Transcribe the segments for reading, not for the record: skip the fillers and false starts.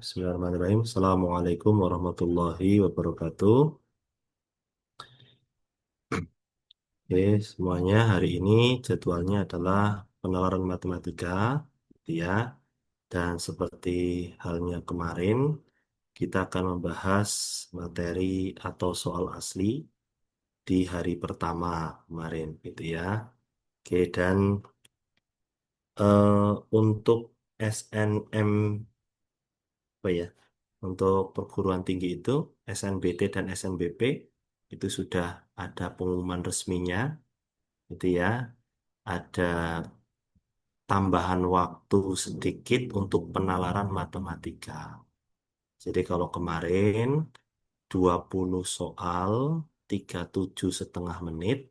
Bismillahirrahmanirrahim. Assalamualaikum warahmatullahi wabarakatuh. Oke, semuanya hari ini jadwalnya adalah penalaran matematika, gitu ya. Dan seperti halnya kemarin, kita akan membahas materi atau soal asli di hari pertama kemarin, gitu ya. Oke, dan untuk SNM, apa ya? Untuk perguruan tinggi itu, SNBT dan SNBP itu sudah ada pengumuman resminya, gitu ya. Ada tambahan waktu sedikit untuk penalaran matematika. Jadi kalau kemarin 20 soal, 37,5 menit.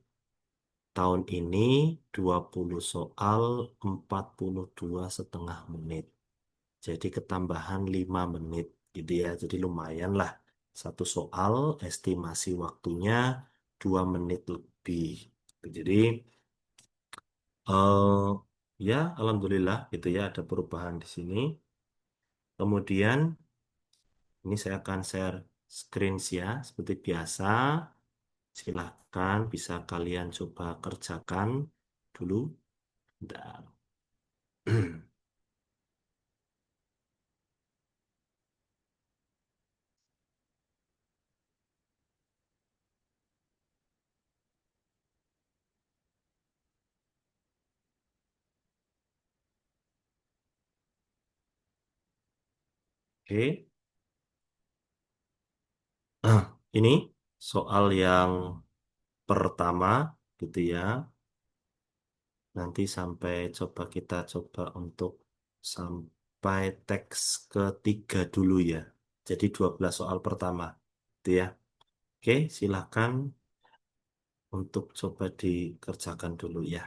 Tahun ini 20 soal, 42,5 menit. Jadi ketambahan 5 menit gitu ya. Jadi lumayan lah. Satu soal estimasi waktunya 2 menit lebih. Jadi ya alhamdulillah gitu ya ada perubahan di sini. Kemudian ini saya akan share screen ya seperti biasa. Silahkan bisa kalian coba kerjakan dulu. Bentar. Oke. Ini soal yang pertama gitu ya. Nanti sampai kita coba untuk sampai teks ketiga dulu ya. Jadi 12 soal pertama. Gitu ya. Oke, silahkan untuk coba dikerjakan dulu ya.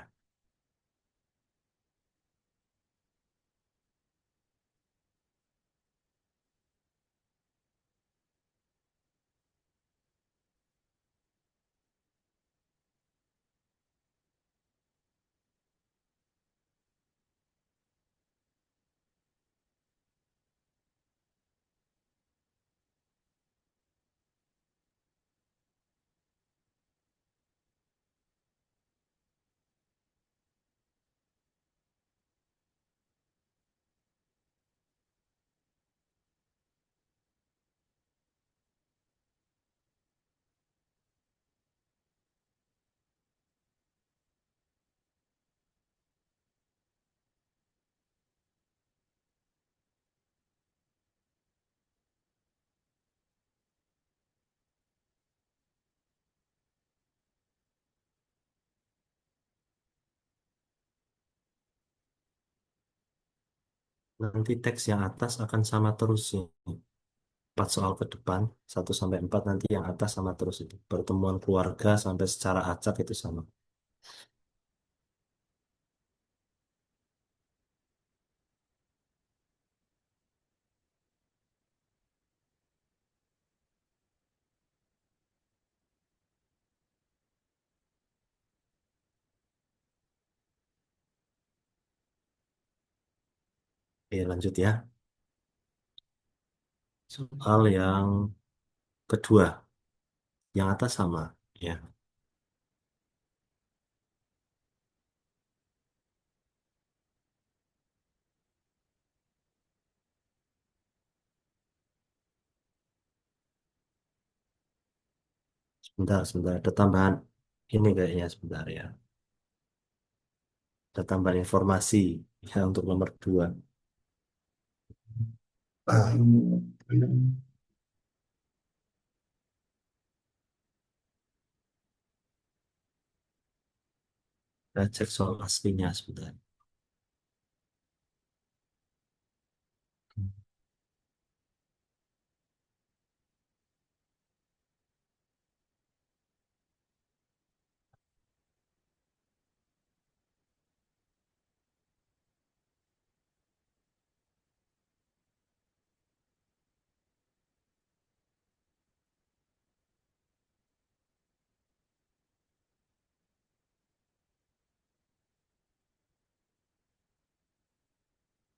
Nanti teks yang atas akan sama terus ya. 4 soal ke depan, 1 sampai 4 nanti yang atas sama terus itu. Pertemuan keluarga sampai secara acak itu sama. Oke, lanjut ya. Soal yang kedua, yang atas sama. Ya, sebentar. Ada tambahan ini kayaknya sebentar ya. Ada tambahan informasi ya untuk nomor 2. Kita cek soal aslinya sebentar.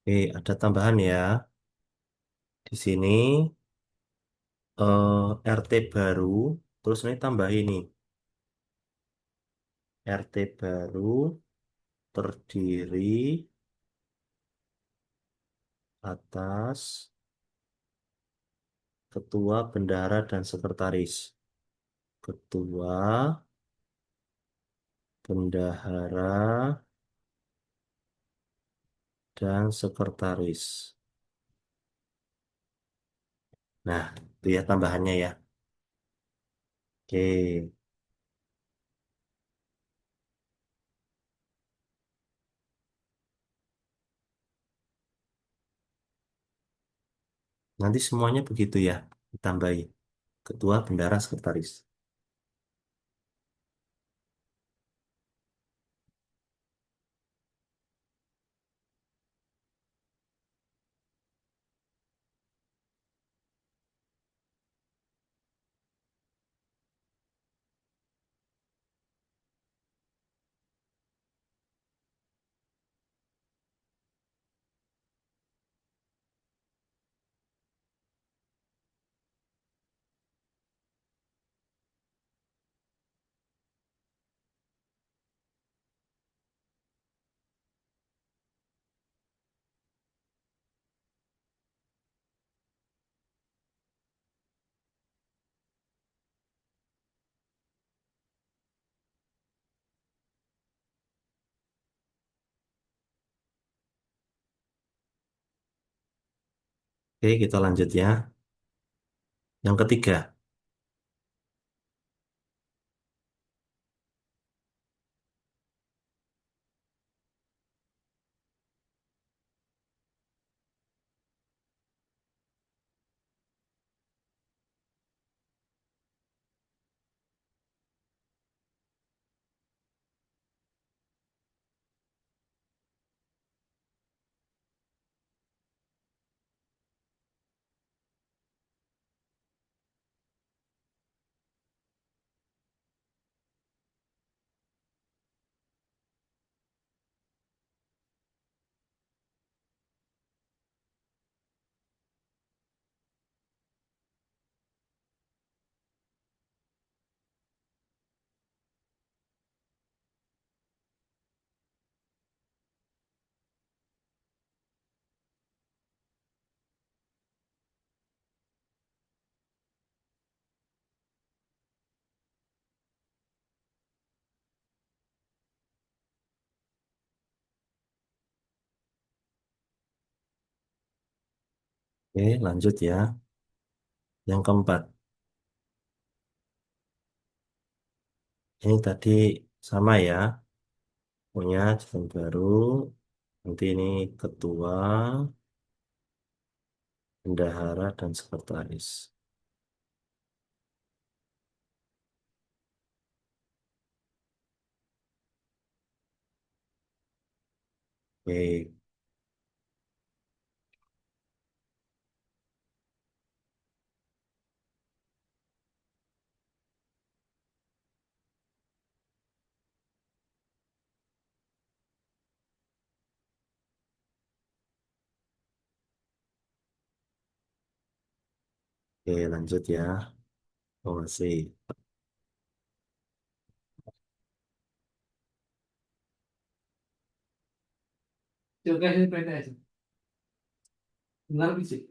Oke, ada tambahan ya. Di sini RT baru, terus ini tambah ini. RT baru terdiri atas ketua, bendahara, dan sekretaris. Ketua, bendahara, dan sekretaris. Nah, itu ya tambahannya ya. Oke, nanti semuanya begitu ya, ditambahi. Ketua, bendahara, sekretaris. Oke, kita lanjut ya. Yang ketiga, oke, lanjut ya. Yang keempat, ini tadi sama ya, punya sistem baru. Nanti ini ketua, bendahara, dan sekretaris. Oke, oke, lanjut ya. Oh, masih. Coba kasih perintah aja. Benar sih.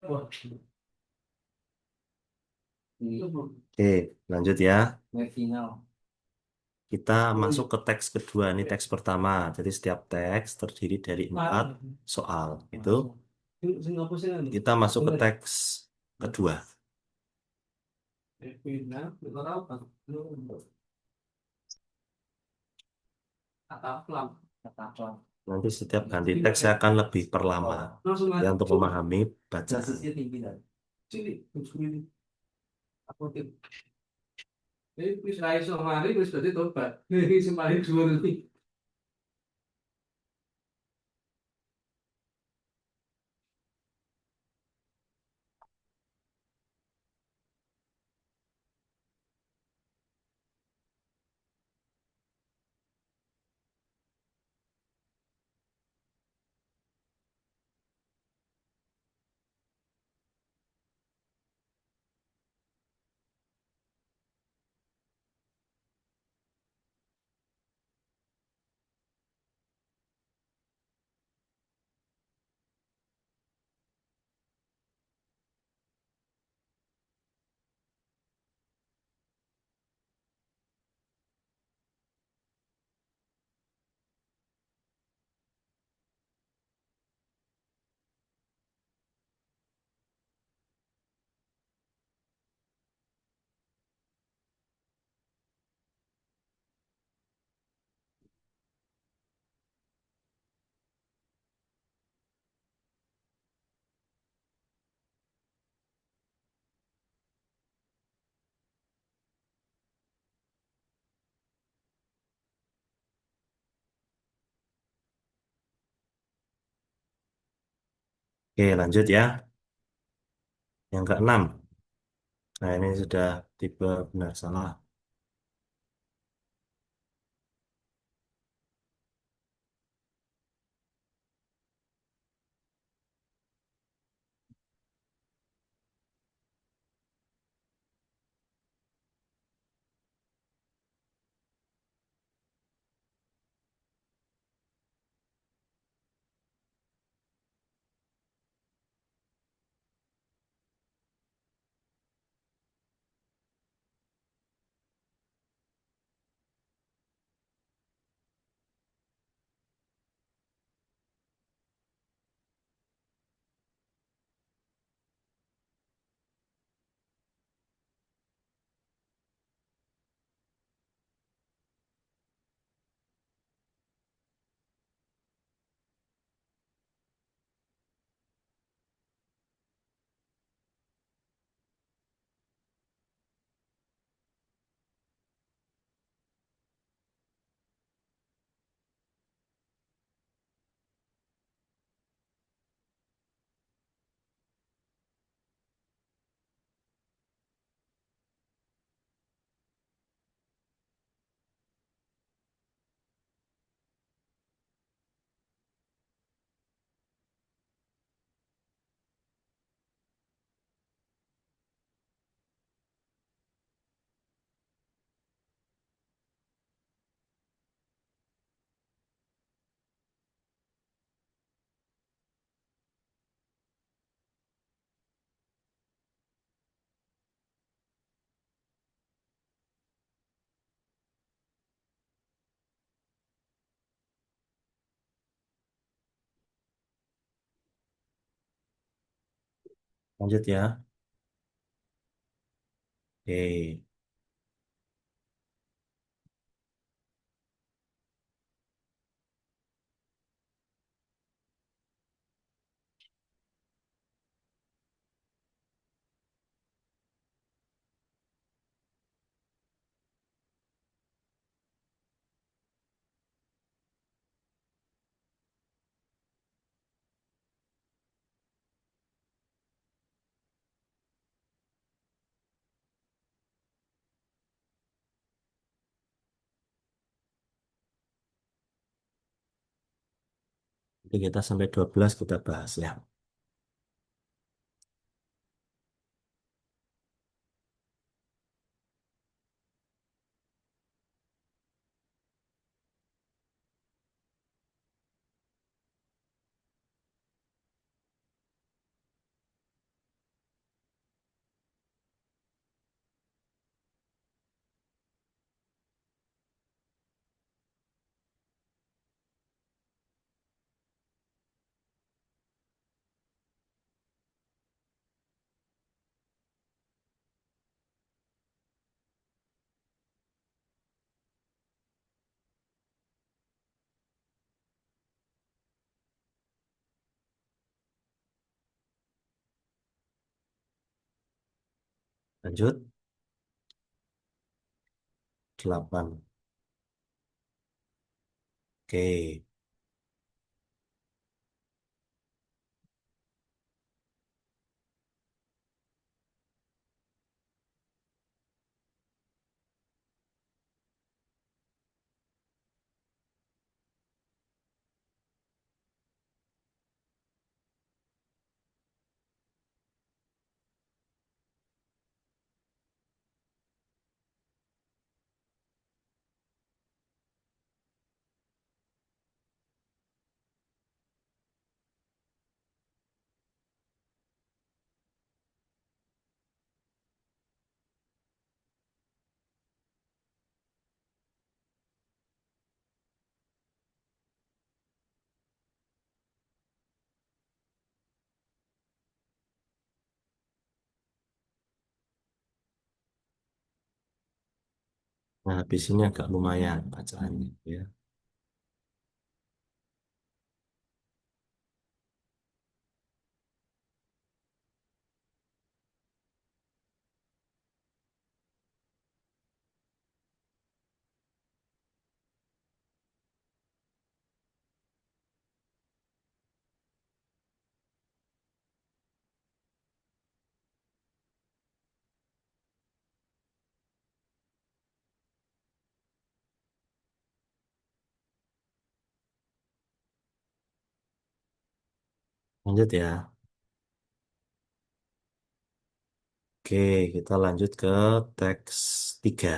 Wah, itu belum. Oke, lanjut ya. Final. Kita masuk ke teks kedua. Ini teks pertama. Jadi setiap teks terdiri dari 4 soal. Itu Singapura sih kan. kita masuk ke teks kedua. Final, betul apa? Kata pelan. Kata pelan. Nanti setiap ganti teks saya akan lebih perlama Langsung ya aja. untuk Coba. memahami bacaan. Dasarnya tinggi dan. Sini, sini. Aku tip. Ini bisa iso hari, bisa berarti tobat. Ini semarin dua nih. Oke, lanjut ya. Yang keenam. Nah, ini sudah tipe benar salah. Lanjut ya. Oke, jadi kita sampai 12 kita bahas ya. Lanjut. 8. Oke, nah habis ini agak lumayan bacaannya ya. Lanjut ya. Oke, kita lanjut ke teks 3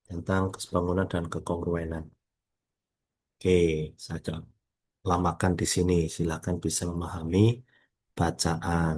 tentang kesebangunan dan kekongruenan. Oke, saya lamakan di sini. Silakan bisa memahami bacaan.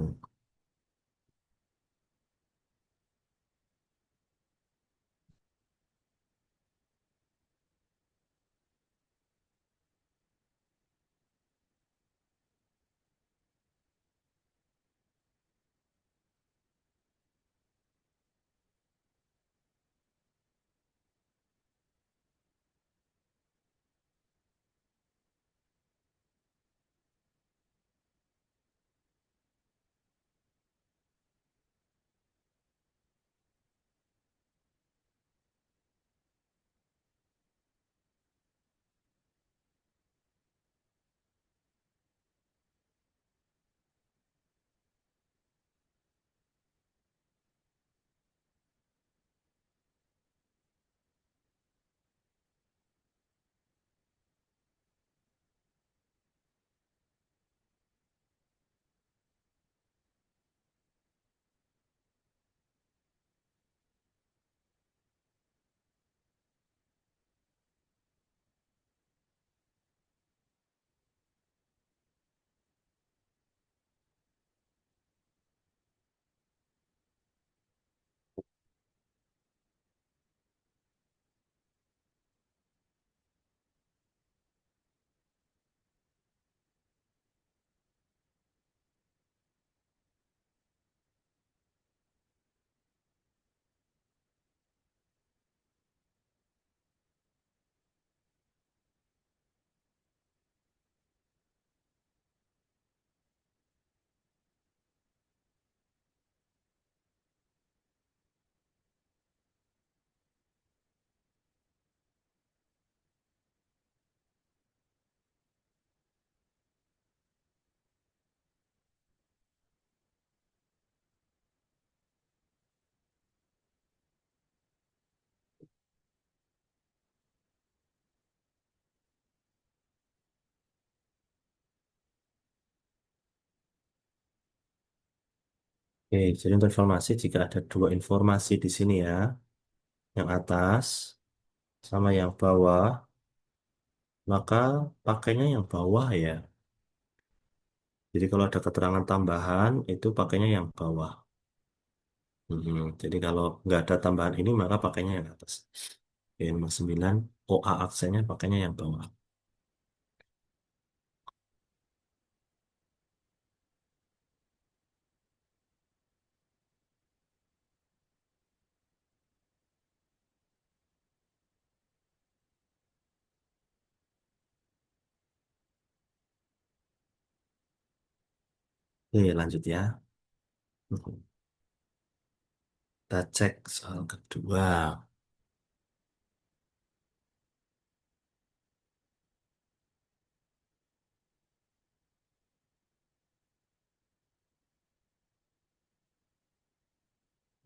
Oke, jadi untuk informasi, jika ada dua informasi di sini ya, yang atas sama yang bawah, maka pakainya yang bawah ya. Jadi kalau ada keterangan tambahan, itu pakainya yang bawah. Jadi kalau nggak ada tambahan ini, maka pakainya yang atas. Oke, nomor 9, OA aksennya pakainya yang bawah. Oke, lanjut ya. Kita cek soal kedua.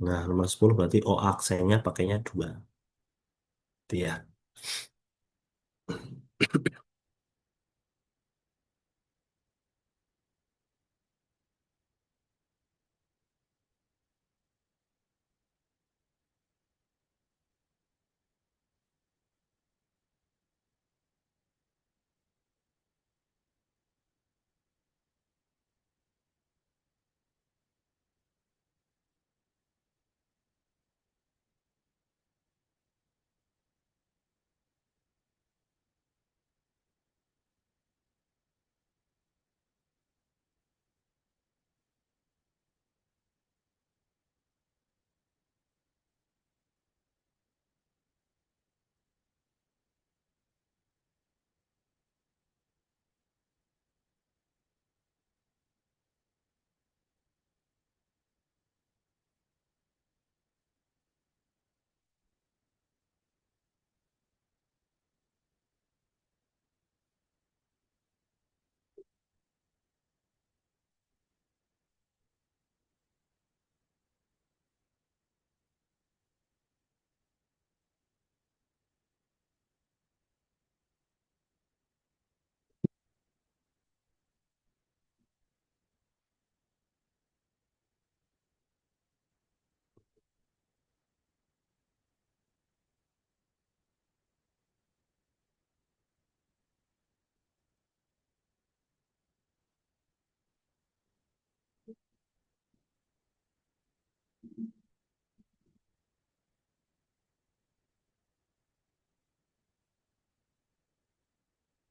Nah, nomor 10 berarti O aksennya pakainya 2. Iya.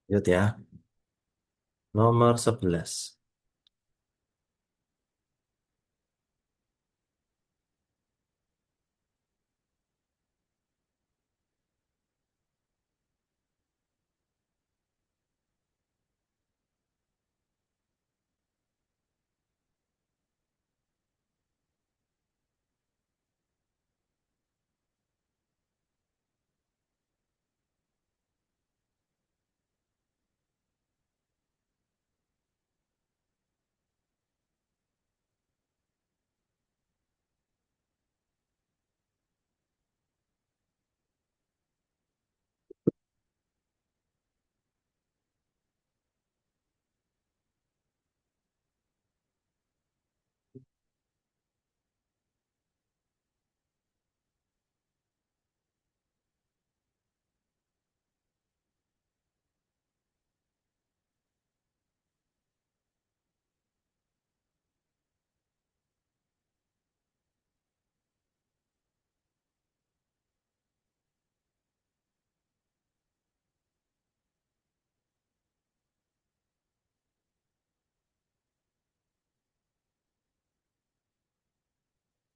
Lanjut ya. Nomor 11.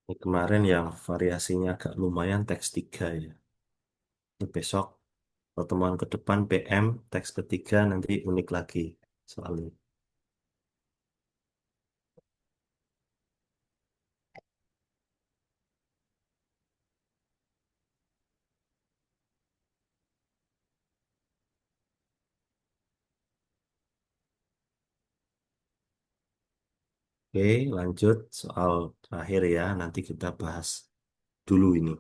Ini kemarin yang variasinya agak lumayan teks 3 ya. Ini besok pertemuan ke depan PM teks ketiga nanti unik lagi soalnya. Oke, lanjut soal terakhir ya. Nanti kita bahas dulu ini.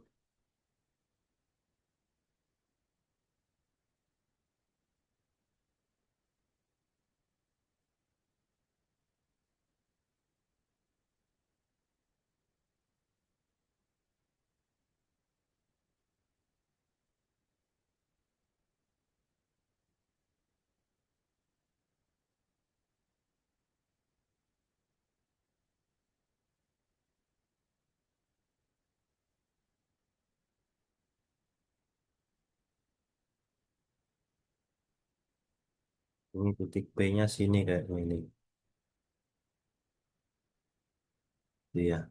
Ini titik P-nya sini kayak ini. Iya.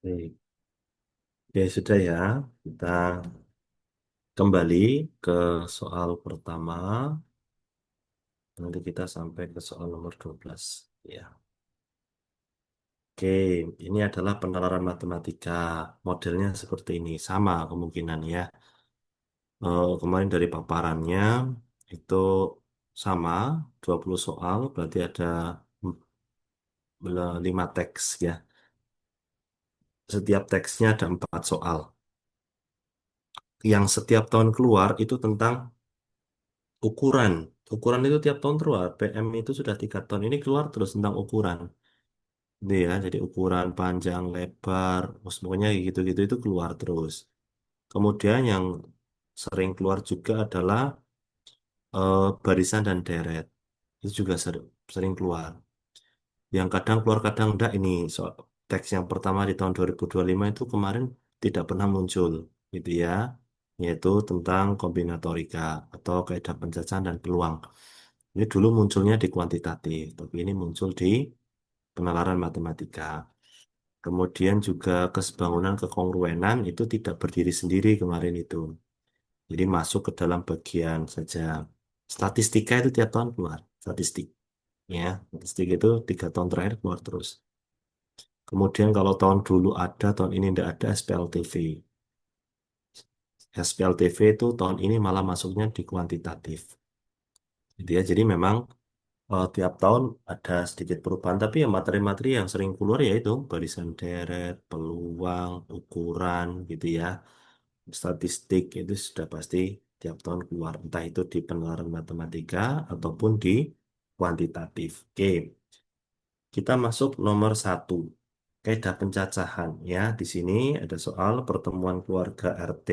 Oke. Oke, sudah ya. Kita kembali ke soal pertama. Nanti kita sampai ke soal nomor 12. Ya. Oke, ini adalah penalaran matematika. Modelnya seperti ini. Sama kemungkinan ya. Kemarin dari paparannya itu sama 20 soal, berarti ada 5 teks ya. Setiap teksnya ada 4 soal. Yang setiap tahun keluar itu tentang ukuran. Ukuran itu tiap tahun keluar. PM itu sudah 3 tahun ini keluar terus tentang ukuran. Ini ya, jadi ukuran panjang, lebar, pokoknya gitu-gitu itu keluar terus. Kemudian yang sering keluar juga adalah barisan dan deret. Itu juga sering keluar. Yang kadang keluar kadang enggak ini teks yang pertama di tahun 2025 itu kemarin tidak pernah muncul gitu ya, yaitu tentang kombinatorika atau kaidah pencacahan dan peluang. Ini dulu munculnya di kuantitatif, tapi ini muncul di penalaran matematika. Kemudian juga kesebangunan kekongruenan itu tidak berdiri sendiri kemarin itu. Jadi masuk ke dalam bagian saja. Statistika itu tiap tahun keluar, statistik. Ya, statistik itu 3 tahun terakhir keluar terus. Kemudian kalau tahun dulu ada, tahun ini tidak ada SPLTV. SPLTV itu tahun ini malah masuknya di kuantitatif. Gitu ya. Jadi memang tiap tahun ada sedikit perubahan, tapi ya materi-materi yang sering keluar yaitu barisan deret, peluang, ukuran, gitu ya. Statistik itu sudah pasti tiap tahun keluar, entah itu di penalaran matematika ataupun di kuantitatif. Oke, kita masuk nomor 1. Kaidah pencacahan ya. Di sini ada soal pertemuan keluarga RT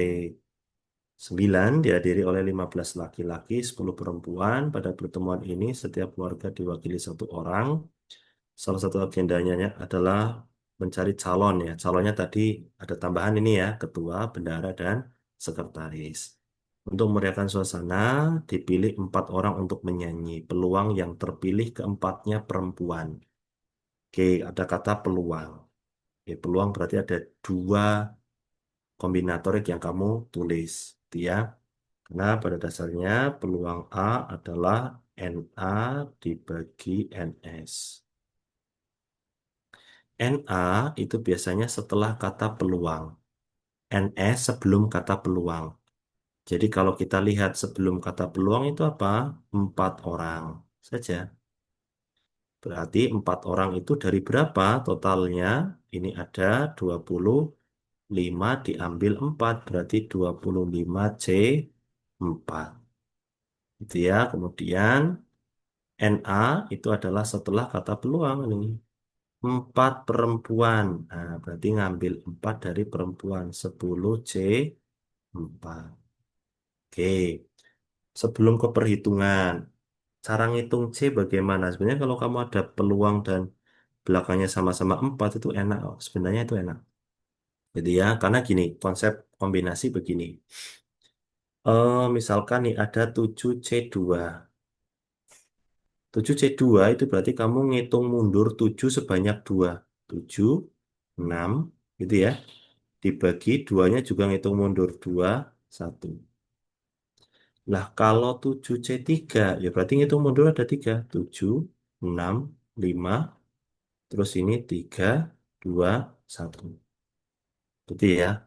9 dihadiri oleh 15 laki-laki, 10 perempuan. Pada pertemuan ini setiap keluarga diwakili satu orang. Salah satu agendanya adalah mencari calon ya. Calonnya tadi ada tambahan ini ya, ketua, bendahara, dan sekretaris. Untuk memeriahkan suasana, dipilih 4 orang untuk menyanyi. Peluang yang terpilih keempatnya perempuan. Oke, ada kata peluang. Oke, peluang berarti ada 2 kombinatorik yang kamu tulis, gitu ya. Karena pada dasarnya peluang A adalah NA dibagi NS. NA itu biasanya setelah kata peluang. NS sebelum kata peluang. Jadi kalau kita lihat sebelum kata peluang itu apa? 4 orang saja. Berarti 4 orang itu dari berapa totalnya? Ini ada 25 diambil 4 berarti 25C4. Itu ya. Kemudian NA itu adalah setelah kata peluang ini. 4 perempuan. Nah, berarti ngambil 4 dari perempuan. 10C4. Oke. Sebelum ke perhitungan. Cara ngitung C bagaimana? Sebenarnya kalau kamu ada peluang dan belakangnya sama-sama 4 itu enak. Sebenarnya itu enak. Jadi ya, karena gini, konsep kombinasi begini. Misalkan nih ada 7C2. 7C2 itu berarti kamu ngitung mundur 7 sebanyak 2. 7, 6, gitu ya. Dibagi duanya juga ngitung mundur 2, 1. Lah kalau 7C3 ya berarti ngitung mundur ada 3. 7, 6, 5, terus ini 3, 2, 1. Gitu ya.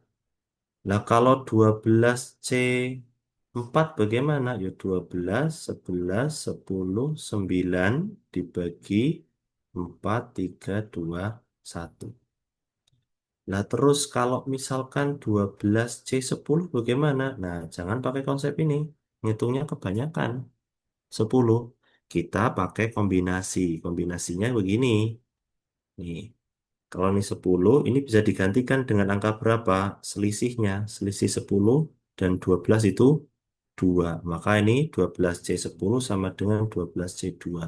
Nah kalau 12C4 bagaimana? Ya 12, 11, 10, 9 dibagi 4, 3, 2, 1. Nah, terus kalau misalkan 12C10 bagaimana? Nah, jangan pakai konsep ini. Ngitungnya kebanyakan. 10. Kita pakai kombinasi. Kombinasinya begini. Nih, kalau ini 10, ini bisa digantikan dengan angka berapa? Selisihnya. Selisih 10 dan 12 itu 2. Maka ini 12C10 sama dengan 12C2.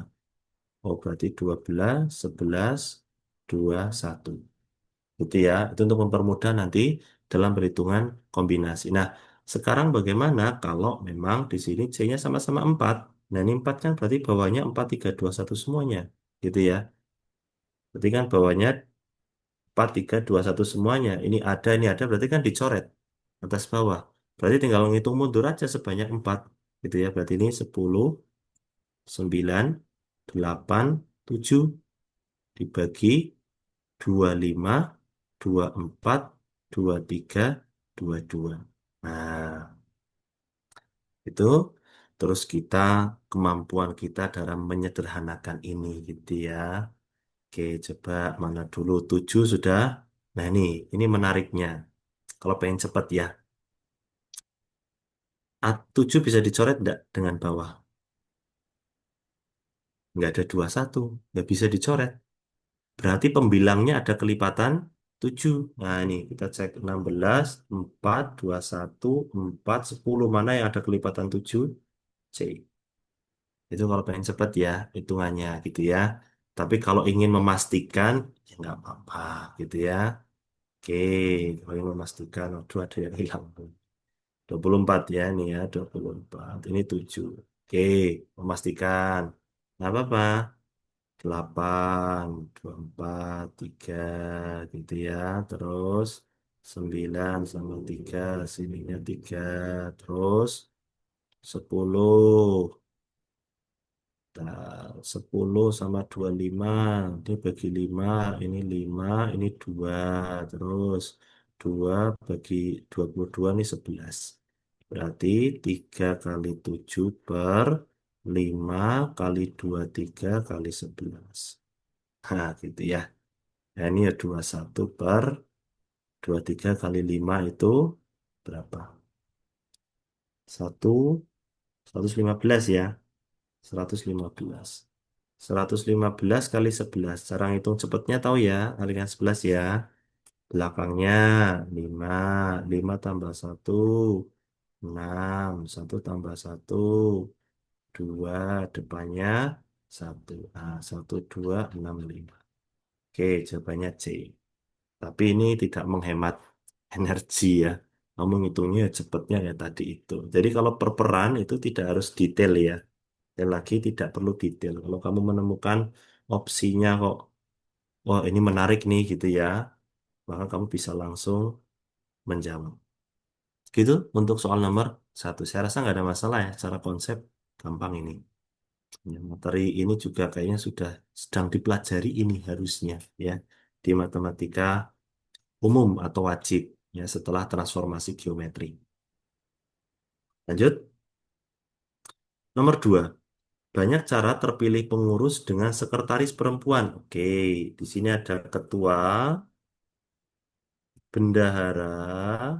Oh, berarti 12, 11, 2, 1. Gitu ya. Itu untuk mempermudah nanti dalam perhitungan kombinasi. Nah, sekarang bagaimana kalau memang di sini C-nya sama-sama 4? Nah, ini 4 kan berarti bawahnya 4, 3, 2, 1 semuanya. Gitu ya. Berarti kan bawahnya 4, 3, 2, 1 semuanya. Ini ada, berarti kan dicoret atas bawah. Berarti tinggal ngitung mundur aja sebanyak 4. Gitu ya. Berarti ini 10, 9, 8, 7 dibagi 25, 24, 23, 22. Nah, itu terus kemampuan kita dalam menyederhanakan ini gitu ya. Oke, coba mana dulu 7 sudah. Nah, ini menariknya. Kalau pengen cepat ya. 7 bisa dicoret enggak dengan bawah? Nggak ada 21, nggak bisa dicoret. Berarti pembilangnya ada kelipatan 7. Nah, ini kita cek 16, 4, 21, 4, 10. Mana yang ada kelipatan 7? C. Itu kalau pengen cepet ya, hitungannya gitu ya. Tapi kalau ingin memastikan, ya nggak apa-apa gitu ya. Oke, kalau ingin memastikan, aduh ada yang hilang. 24 ya, ini ya, 24. Ini 7. Oke, memastikan. Nggak apa-apa. 8, 24, 3 gitu ya. Terus 9 sama 3, sininya 3. Terus 10. Nah, 10 sama 25. Ini bagi 5, ini 5, ini 2. Terus 2 bagi 22 ini 11. Berarti 3 kali 7 per 5 kali 23 kali 11. Nah, gitu ya. Nah, ini ya 21 per 23 kali 5 itu berapa? 115 ya. 115. 115 kali 11. Cara ngitung cepatnya tahu ya. Kalikan 11 ya. Belakangnya 5. 5 tambah 1. 6. 1 tambah 1. 2. Depannya 1. Nah, 1, 2, 6, 5. Oke, jawabannya C. Tapi ini tidak menghemat energi ya. Kamu ngitungnya cepatnya ya tadi itu. Jadi kalau per peran itu tidak harus detail ya. Dan lagi tidak perlu detail. Kalau kamu menemukan opsinya kok, wah ini menarik nih gitu ya, maka kamu bisa langsung menjawab. Gitu untuk soal nomor 1. Saya rasa nggak ada masalah ya, secara konsep gampang ini. Ya, materi ini juga kayaknya sudah sedang dipelajari ini harusnya ya di matematika umum atau wajib ya setelah transformasi geometri. Lanjut, nomor 2. Banyak cara terpilih pengurus dengan sekretaris perempuan. Oke, di sini ada ketua, bendahara,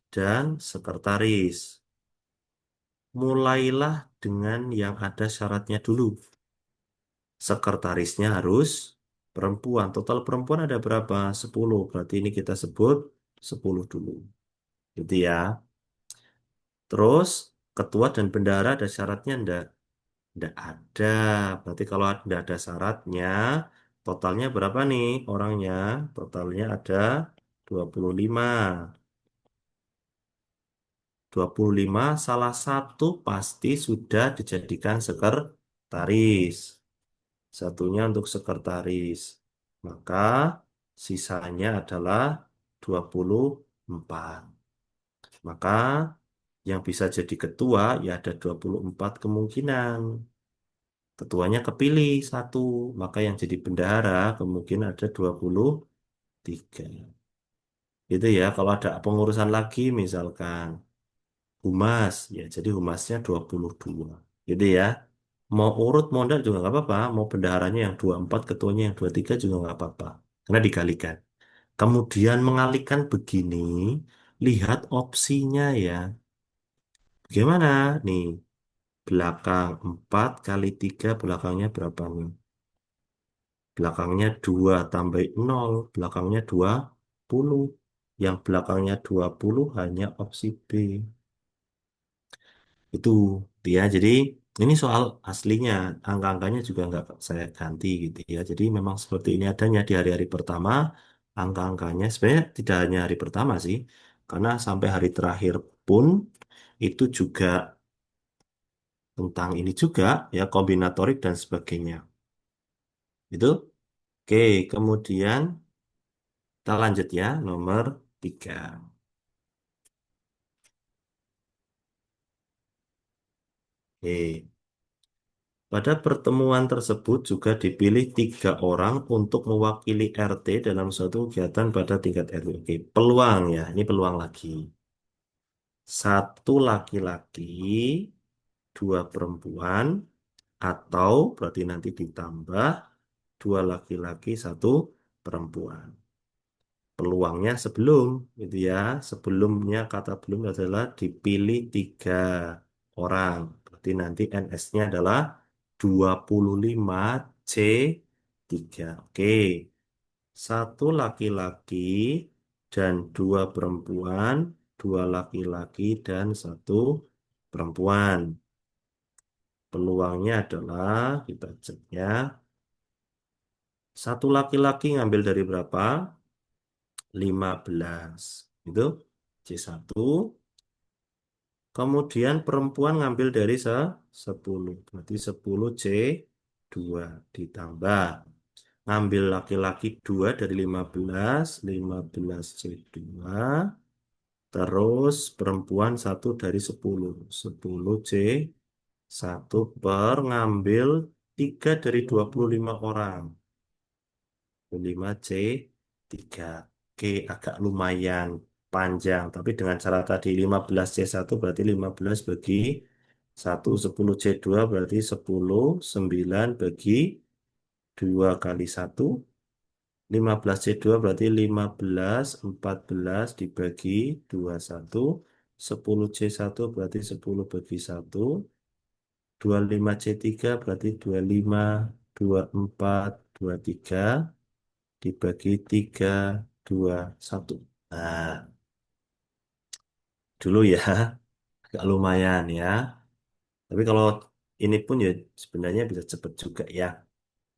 dan sekretaris. Mulailah dengan yang ada syaratnya dulu. Sekretarisnya harus perempuan. Total perempuan ada berapa? 10. Berarti ini kita sebut 10 dulu. Gitu ya. Terus ketua dan bendahara ada syaratnya enggak? Enggak ada. Berarti kalau enggak ada syaratnya, totalnya berapa nih orangnya? Totalnya ada 25. 25 salah satu pasti sudah dijadikan sekretaris. Satunya untuk sekretaris. Maka sisanya adalah 24. Maka yang bisa jadi ketua ya ada 24 kemungkinan. Ketuanya kepilih satu, maka yang jadi bendahara kemungkinan ada 23. Itu ya, kalau ada pengurusan lagi misalkan humas, ya jadi humasnya 22. Gitu ya. Mau urut, mau enggak juga nggak apa-apa. Mau bendaharanya yang 24, ketuanya yang 23 juga nggak apa-apa. Karena dikalikan. Kemudian mengalihkan begini, lihat opsinya ya. Bagaimana? Nih, belakang 4 kali 3 belakangnya berapa nih? Belakangnya 2 tambah 0, belakangnya 20. Yang belakangnya 20 hanya opsi B. Itu ya. Jadi ini soal aslinya, angka-angkanya juga nggak saya ganti gitu ya. Jadi memang seperti ini adanya di hari-hari pertama, angka-angkanya sebenarnya tidak hanya hari pertama sih, karena sampai hari terakhir pun itu juga tentang ini juga ya kombinatorik dan sebagainya. Itu oke. Kemudian kita lanjut ya nomor 3. Oke. Pada pertemuan tersebut juga dipilih 3 orang untuk mewakili RT dalam suatu kegiatan pada tingkat RW. Oke, peluang ya, ini peluang lagi. Satu laki-laki, 2 perempuan, atau berarti nanti ditambah 2 laki-laki, 1 perempuan. Peluangnya sebelum, gitu ya. Sebelumnya kata belum adalah dipilih 3 orang. Berarti nanti NS-nya adalah 25 C3. Oke. Satu laki-laki dan dua perempuan, dua laki-laki dan satu perempuan. Peluangnya adalah, kita cek ya, satu laki-laki ngambil dari berapa? 15. Itu C1. Kemudian perempuan ngambil dari 10. Berarti 10 C2 ditambah. Ngambil laki-laki 2 dari 15, 15 C2. Terus perempuan 1 dari 10, 10 C1 per ngambil 3 dari 25 orang. 5 C3. Oke, agak lumayan panjang. Tapi dengan cara tadi 15 C1 berarti 15 bagi 1, 10 C2 berarti 10, 9 bagi 2 kali 1. 15 C2 berarti 15, 14 dibagi 21. 10 C1 berarti 10 bagi 1. 25 C3 berarti 25, 24, 23 dibagi 3, 2, 1. Nah, dulu ya, agak lumayan ya. Tapi kalau ini pun ya sebenarnya bisa cepet juga ya.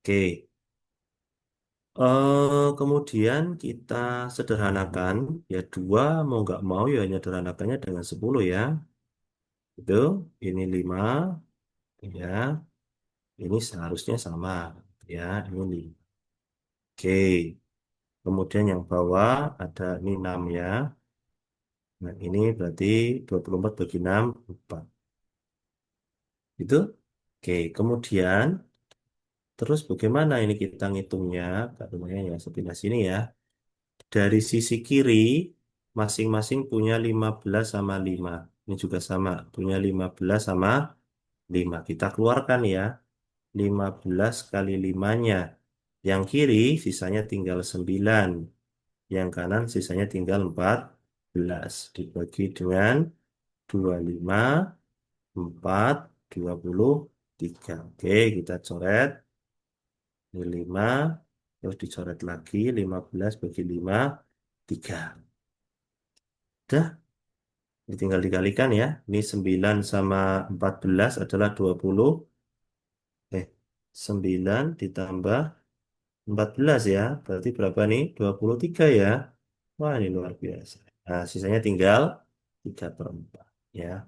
Oke, kemudian kita sederhanakan, ya 2 mau nggak mau ya hanya sederhanakannya dengan 10 ya. Itu, ini 5 ya, ini seharusnya sama ya, ini 5. Oke, kemudian yang bawah ada ini 6 ya. Nah, ini berarti 24 bagi 6, 4. Itu. Oke, kemudian terus bagaimana ini kita ngitungnya? Kak lumayan ya, sebelah sini ya. Dari sisi kiri masing-masing punya 15 sama 5. Ini juga sama, punya 15 sama 5. Kita keluarkan ya. 15 kali 5-nya. Yang kiri sisanya tinggal 9. Yang kanan sisanya tinggal 14. Dibagi dengan 25, 4, 23. Oke, kita coret. Ini 5, terus dicoret lagi, 15 bagi 5, 3. Udah, ini tinggal dikalikan ya. Ini 9 sama 14 adalah 20. 9 ditambah 14 ya. Berarti berapa nih? 23 ya. Wah, ini luar biasa. Nah, sisanya tinggal 3/4 ya.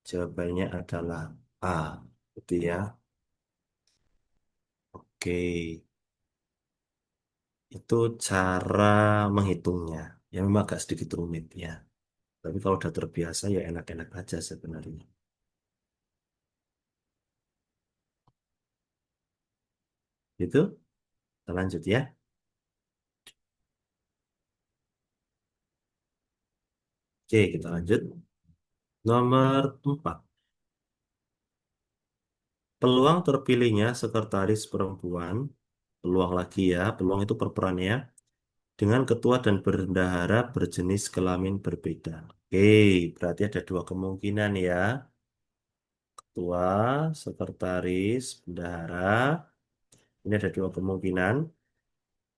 Jawabannya adalah A. Gitu ya. Oke, itu cara menghitungnya. Ya memang agak sedikit rumit ya. Tapi kalau udah terbiasa ya enak-enak aja sebenarnya. Itu, kita lanjut ya. Oke, kita lanjut. Nomor 4. Peluang terpilihnya sekretaris perempuan. Peluang lagi ya, peluang itu per peran ya. Dengan ketua dan bendahara berjenis kelamin berbeda. Oke, berarti ada dua kemungkinan ya. Ketua, sekretaris, bendahara. Ini ada dua kemungkinan.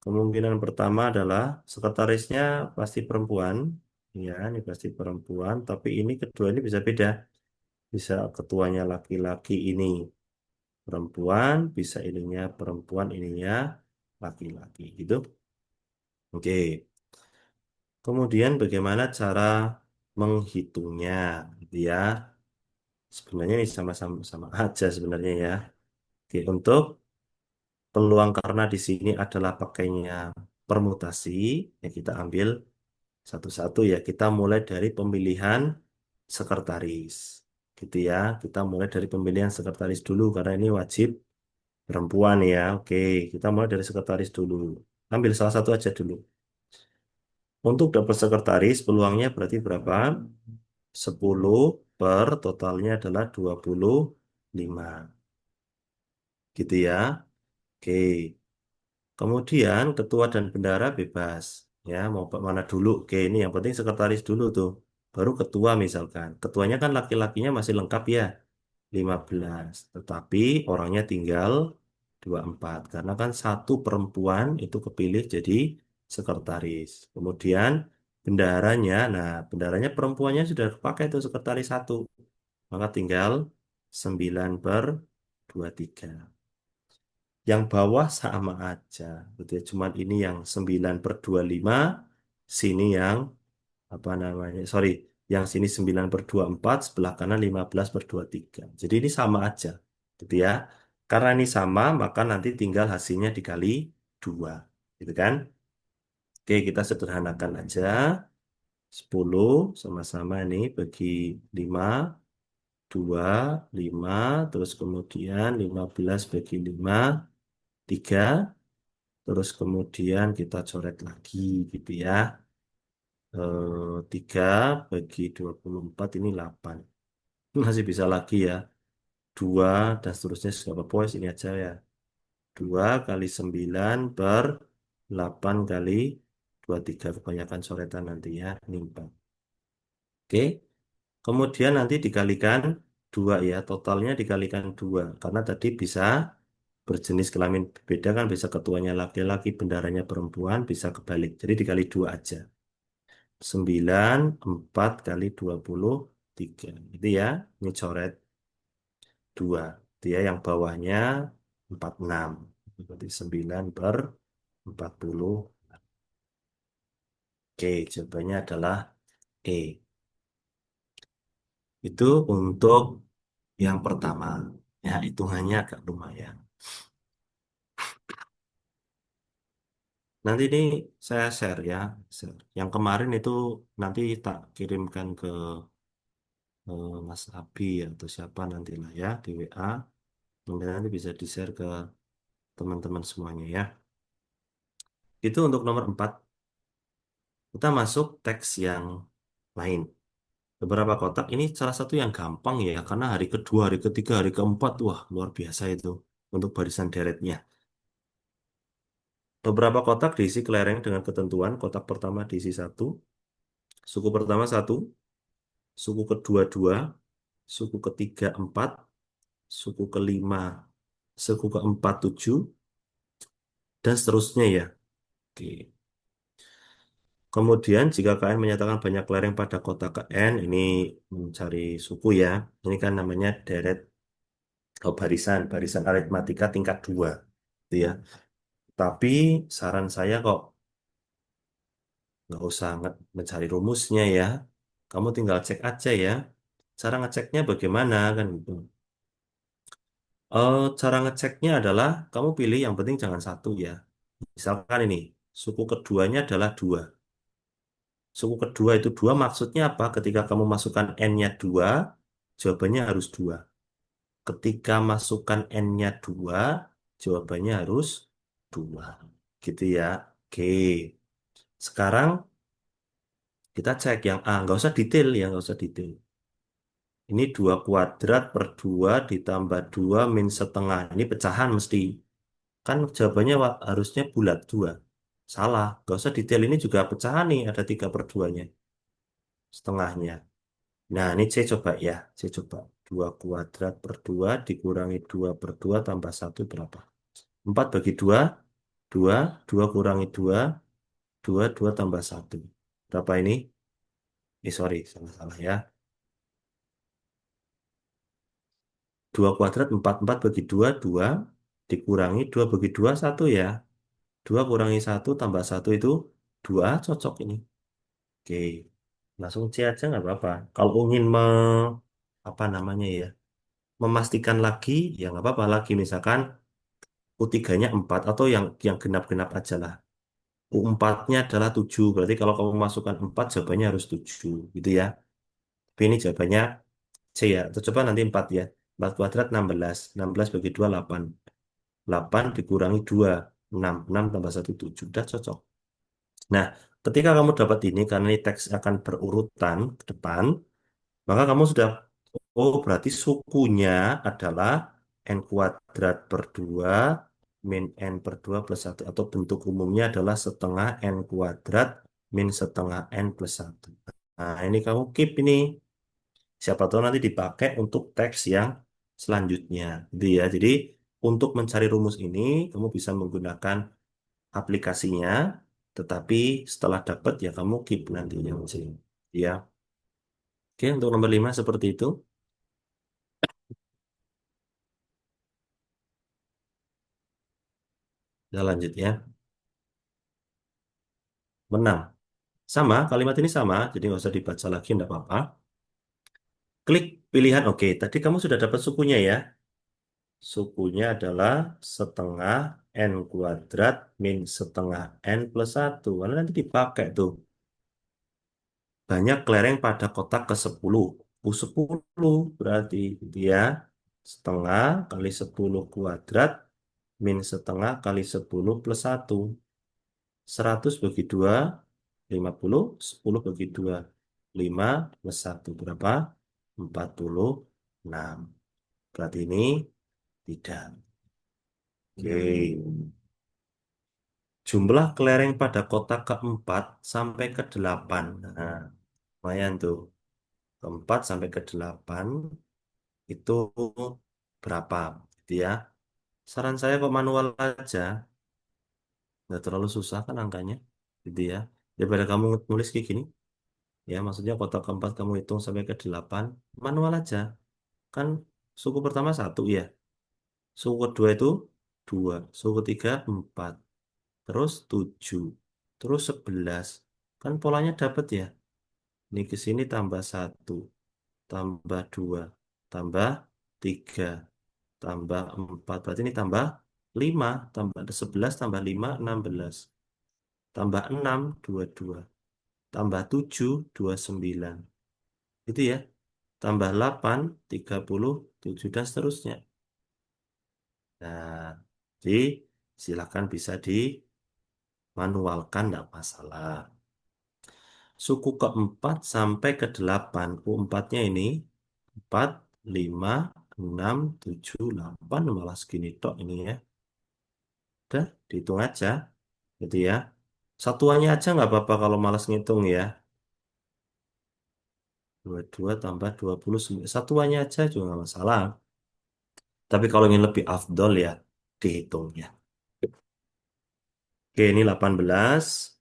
Kemungkinan pertama adalah sekretarisnya pasti perempuan. Ya, ini pasti perempuan. Tapi ini kedua ini bisa beda. Bisa ketuanya laki-laki ini perempuan, bisa ininya perempuan, ininya laki-laki. Gitu. Oke. Kemudian bagaimana cara menghitungnya, gitu ya. Sebenarnya ini sama-sama sama aja sebenarnya ya. Oke, untuk peluang karena di sini adalah pakainya permutasi, ya kita ambil satu-satu ya. Kita mulai dari pemilihan sekretaris, gitu ya. Kita mulai dari pemilihan sekretaris dulu karena ini wajib perempuan ya. Oke, kita mulai dari sekretaris dulu. Ambil salah satu aja dulu. Untuk dapat sekretaris, peluangnya berarti berapa? 10 per totalnya adalah 25. Gitu ya. Oke. Kemudian ketua dan bendahara bebas. Ya, mau ke mana dulu? Oke, ini yang penting sekretaris dulu tuh. Baru ketua misalkan. Ketuanya kan laki-lakinya masih lengkap ya. 15. Tetapi orangnya tinggal 24. Karena kan satu perempuan itu kepilih jadi sekretaris. Kemudian bendaharanya, nah bendaharanya perempuannya sudah pakai itu sekretaris satu. Maka tinggal 9/23. Yang bawah sama aja. Gitu ya. Cuman ini yang 9/25, sini yang apa namanya? Sorry, yang sini 9/24, sebelah kanan 15/23. Jadi ini sama aja. Gitu ya. Karena ini sama, maka nanti tinggal hasilnya dikali 2. Gitu kan? Oke, kita sederhanakan aja. 10 sama-sama ini bagi 5, 2, 5, terus kemudian 15 bagi 5, 3, terus kemudian kita coret lagi gitu ya. 3 bagi 24 ini 8. Masih bisa lagi ya. 2 dan seterusnya segala poin ini aja ya. 2 kali 9 per 8 kali 23. Kebanyakan coretan nanti ya. Ini 4. Oke. Kemudian nanti dikalikan 2 ya. Totalnya dikalikan 2. Karena tadi bisa berjenis kelamin berbeda kan. Bisa ketuanya laki-laki, bendaharanya perempuan. Bisa kebalik. Jadi dikali 2 aja. 9 4 kali 23. Itu ya. Ini coret 2. Dia yang bawahnya 46. Berarti 9/40. Oke, jawabannya adalah E. Itu untuk yang pertama. Ya, hitungannya agak lumayan. Nanti ini saya share ya. Share. Yang kemarin itu nanti tak kirimkan ke Mas Abi atau siapa nantilah ya di WA. Nanti bisa di-share ke teman-teman semuanya ya. Itu untuk nomor 4. Kita masuk teks yang lain. Beberapa kotak ini salah satu yang gampang ya, karena hari kedua, hari ketiga, hari keempat, wah luar biasa itu untuk barisan deretnya. Beberapa kotak diisi kelereng dengan ketentuan, kotak pertama diisi satu, suku pertama satu, suku kedua dua, suku ketiga empat, suku kelima, suku keempat tujuh, dan seterusnya ya. Oke. Kemudian jika KN menyatakan banyak kelereng pada kotak KN, ini mencari suku ya. Ini kan namanya deret barisan aritmatika tingkat 2. Gitu ya. Tapi saran saya kok nggak usah mencari rumusnya ya. Kamu tinggal cek aja ya. Cara ngeceknya bagaimana kan gitu. Cara ngeceknya adalah kamu pilih yang penting jangan satu ya. Misalkan ini, suku keduanya adalah 2. Suku kedua itu 2 maksudnya apa? Ketika kamu masukkan N-nya 2, jawabannya harus 2. Ketika masukkan N-nya 2, jawabannya harus 2. Gitu ya. Oke. Sekarang kita cek yang A. Nggak usah detail ya, nggak usah detail. Ini 2 kuadrat per 2 ditambah 2 min setengah. Ini pecahan mesti. Kan jawabannya harusnya bulat 2. Salah. Nggak usah detail. Ini juga pecahan nih. Ada 3/2-nya. Setengahnya. Nah, ini C coba ya. C coba. 2 kuadrat per 2 dikurangi 2/2 tambah 1 berapa? 4 bagi 2, 2, 2 kurangi 2, 2, 2 tambah 1. Berapa ini? Sorry, salah-salah ya. 2 kuadrat 4, 4 bagi 2, 2. Dikurangi 2 bagi 2, 1 ya. 2 kurangi 1 tambah 1 itu 2, cocok ini. Oke, langsung C aja nggak apa-apa. Kalau ingin apa namanya ya, memastikan lagi, ya nggak apa-apa lagi. Misalkan U3-nya 4 atau yang genap-genap aja lah. U4-nya adalah 7. Berarti kalau kamu masukkan 4, jawabannya harus 7. Gitu ya. Tapi ini jawabannya C ya. Atau coba nanti 4 ya. 4 kuadrat 16. 16 bagi 2, 8. 8 dikurangi 2. 6. 6 tambah 1, 7. Udah cocok. Nah, ketika kamu dapat ini, karena ini teks akan berurutan ke depan, maka kamu sudah, oh berarti sukunya adalah N kuadrat per 2 min N per 2 plus 1. Atau bentuk umumnya adalah setengah N kuadrat min setengah N plus 1. Nah, ini kamu keep ini. Siapa tahu nanti dipakai untuk teks yang selanjutnya. Gitu ya. Jadi untuk mencari rumus ini, kamu bisa menggunakan aplikasinya, tetapi setelah dapat ya kamu keep nantinya. Ya, oke, untuk nomor 5 seperti itu. Kita lanjut ya. Menang. Sama, kalimat ini sama, jadi nggak usah dibaca lagi, enggak apa-apa. Klik pilihan oke. Tadi kamu sudah dapat sukunya ya. Sukunya adalah setengah n kuadrat min setengah n plus 1. Karena nanti dipakai tuh. Banyak kelereng pada kotak ke-10. U10 berarti gitu ya. Setengah kali 10 kuadrat min setengah kali 10 plus 1. 100 bagi 2, 50. 10 bagi 2, 5 plus 1. Berapa? 46. Berarti ini tidak. Oke. Jumlah kelereng pada kotak keempat sampai ke 8. Nah, lumayan tuh. Keempat sampai ke 8 itu berapa? Gitu ya. Saran saya kok manual aja. Nggak terlalu susah kan angkanya. Gitu ya. Daripada kamu nulis kayak gini. Ya, maksudnya kotak keempat kamu hitung sampai ke 8. Manual aja. Kan suku pertama 1 ya. Suku kedua itu 2. Suku ketiga 4. Terus 7. Terus 11. Kan polanya dapat ya. Ini ke sini tambah 1, tambah 2, tambah 3, tambah 4. Berarti ini tambah 5, tambah 11, tambah 5, 16. Tambah 6, 22. Tambah 7, 29. Itu ya. Tambah 8, 37, dan seterusnya. Nah, jadi silakan bisa dimanualkan, tidak masalah. Suku keempat sampai ke 8. U4-nya ini 4, 5, 6, 7, 8. Malah segini tok ini ya. Udah, dihitung aja. Gitu ya. Satuannya aja nggak apa-apa kalau malas ngitung ya. 22 tambah 29. Satuannya aja juga nggak masalah. Tapi kalau ingin lebih afdol ya, dihitungnya. Oke, ini 18.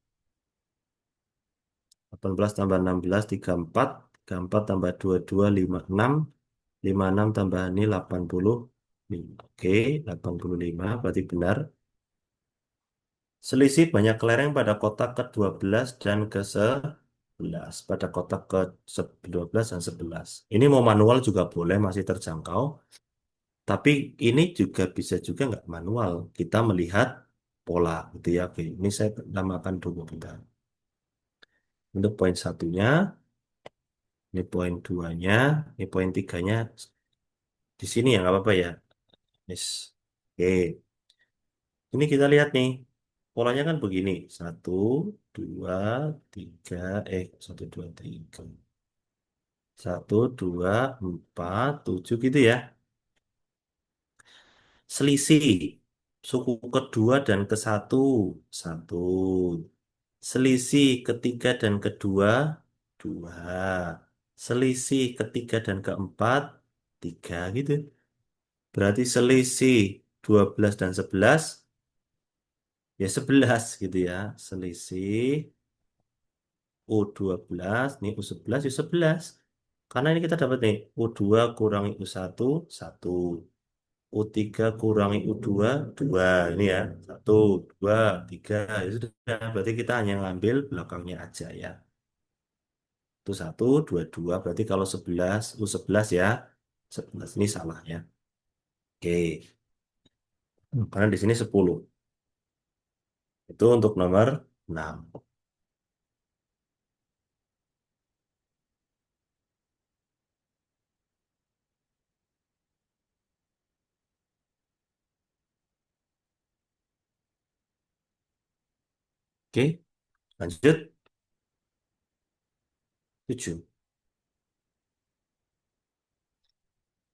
18 tambah 16, 34. 34 tambah 22, 56. 56 tambah ini 85. Oke, 85 berarti benar. Selisih banyak kelereng pada kotak ke-12 dan ke-11. Pada kotak ke-12 dan 11. Ini mau manual juga boleh, masih terjangkau. Tapi ini juga bisa juga nggak manual. Kita melihat pola gitu ya. Oke, ini saya namakan dulu bentar. Untuk poin satunya, ini poin duanya, ini poin tiganya. Di sini ya nggak apa-apa ya. Yes. Oke. Ini kita lihat nih, polanya kan begini. Satu, dua, tiga, satu, dua, tiga. Satu, dua, empat, tujuh gitu ya. Selisih suku kedua dan ke satu, satu. Selisih ketiga dan kedua, dua. Selisih ketiga dan keempat, tiga gitu. Berarti selisih 12 dan 11, ya 11 gitu ya. Selisih U12, nih U11, U11. Karena ini kita dapat nih, U2 kurangi U1, 1. U3 kurangi U2, 2. Ini ya, 1, 2, 3. Ya sudah, berarti kita hanya ngambil belakangnya aja ya. Itu 1, 2, 2. Berarti kalau 11, U11 ya. 11 ini salah ya. Oke, karena di sini 10. Itu untuk nomor 6. Oke, lanjut. 7.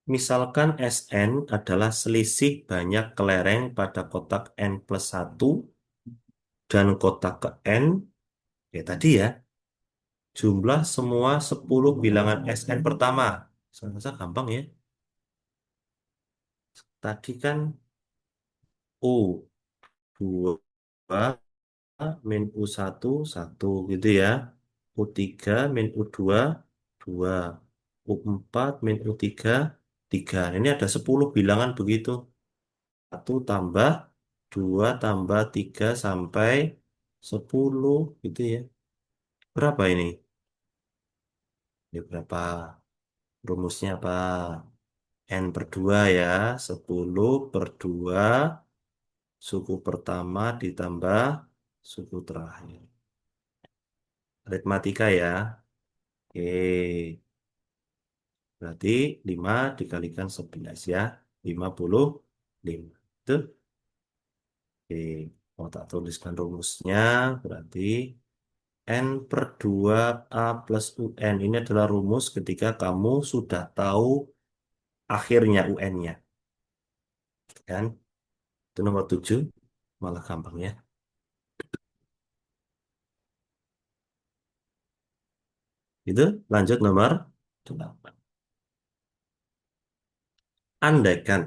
Misalkan Sn adalah selisih banyak kelereng pada kotak n plus 1 dan kotak ke n, ya tadi ya, jumlah semua 10 bilangan Sn pertama. Saya rasa gampang ya. Tadi kan U 2 min U1 1 gitu ya. U3 min U2 2. U4 min U3 3. Ini ada 10 bilangan begitu. Satu tambah 2 tambah 3 sampai 10 gitu ya. Berapa ini? Ini berapa? Rumusnya apa? N per 2 ya. 10 per 2 suku pertama ditambah suku terakhir. Aritmatika ya. Oke. Berarti 5 dikalikan 11 ya. 55. Itu. Oke. Mau tak tuliskan rumusnya. Berarti N per 2 A plus UN. Ini adalah rumus ketika kamu sudah tahu akhirnya UN-nya. Kan? Itu nomor 7. Malah gampang ya. Itu lanjut nomor 8. Andaikan.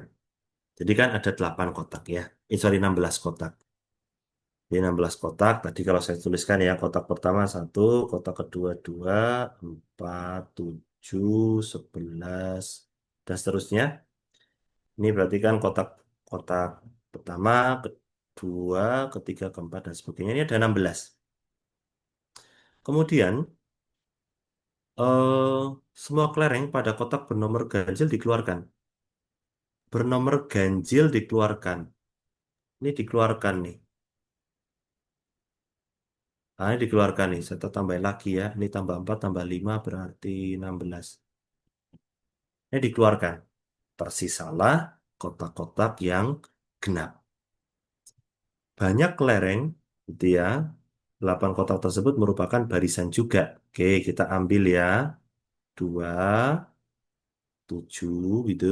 Jadi kan ada 8 kotak ya. Sorry 16 kotak. Jadi 16 kotak. Tadi kalau saya tuliskan ya, kotak pertama 1, kotak kedua 2, 4, 7, 11, dan seterusnya. Ini berarti kan kotak kotak pertama, kedua, ketiga, keempat, dan sebagainya. Ini ada 16. Kemudian, eh, semua kelereng pada kotak bernomor ganjil dikeluarkan. Bernomor ganjil dikeluarkan. Ini dikeluarkan nih. Nah, ini dikeluarkan nih. Saya tambahin lagi ya. Ini tambah 4 tambah 5 berarti 16. Ini dikeluarkan. Tersisalah kotak-kotak yang genap. Banyak kelereng, gitu ya. 8 kotak tersebut merupakan barisan juga. Oke, kita ambil ya. 2, 7 gitu.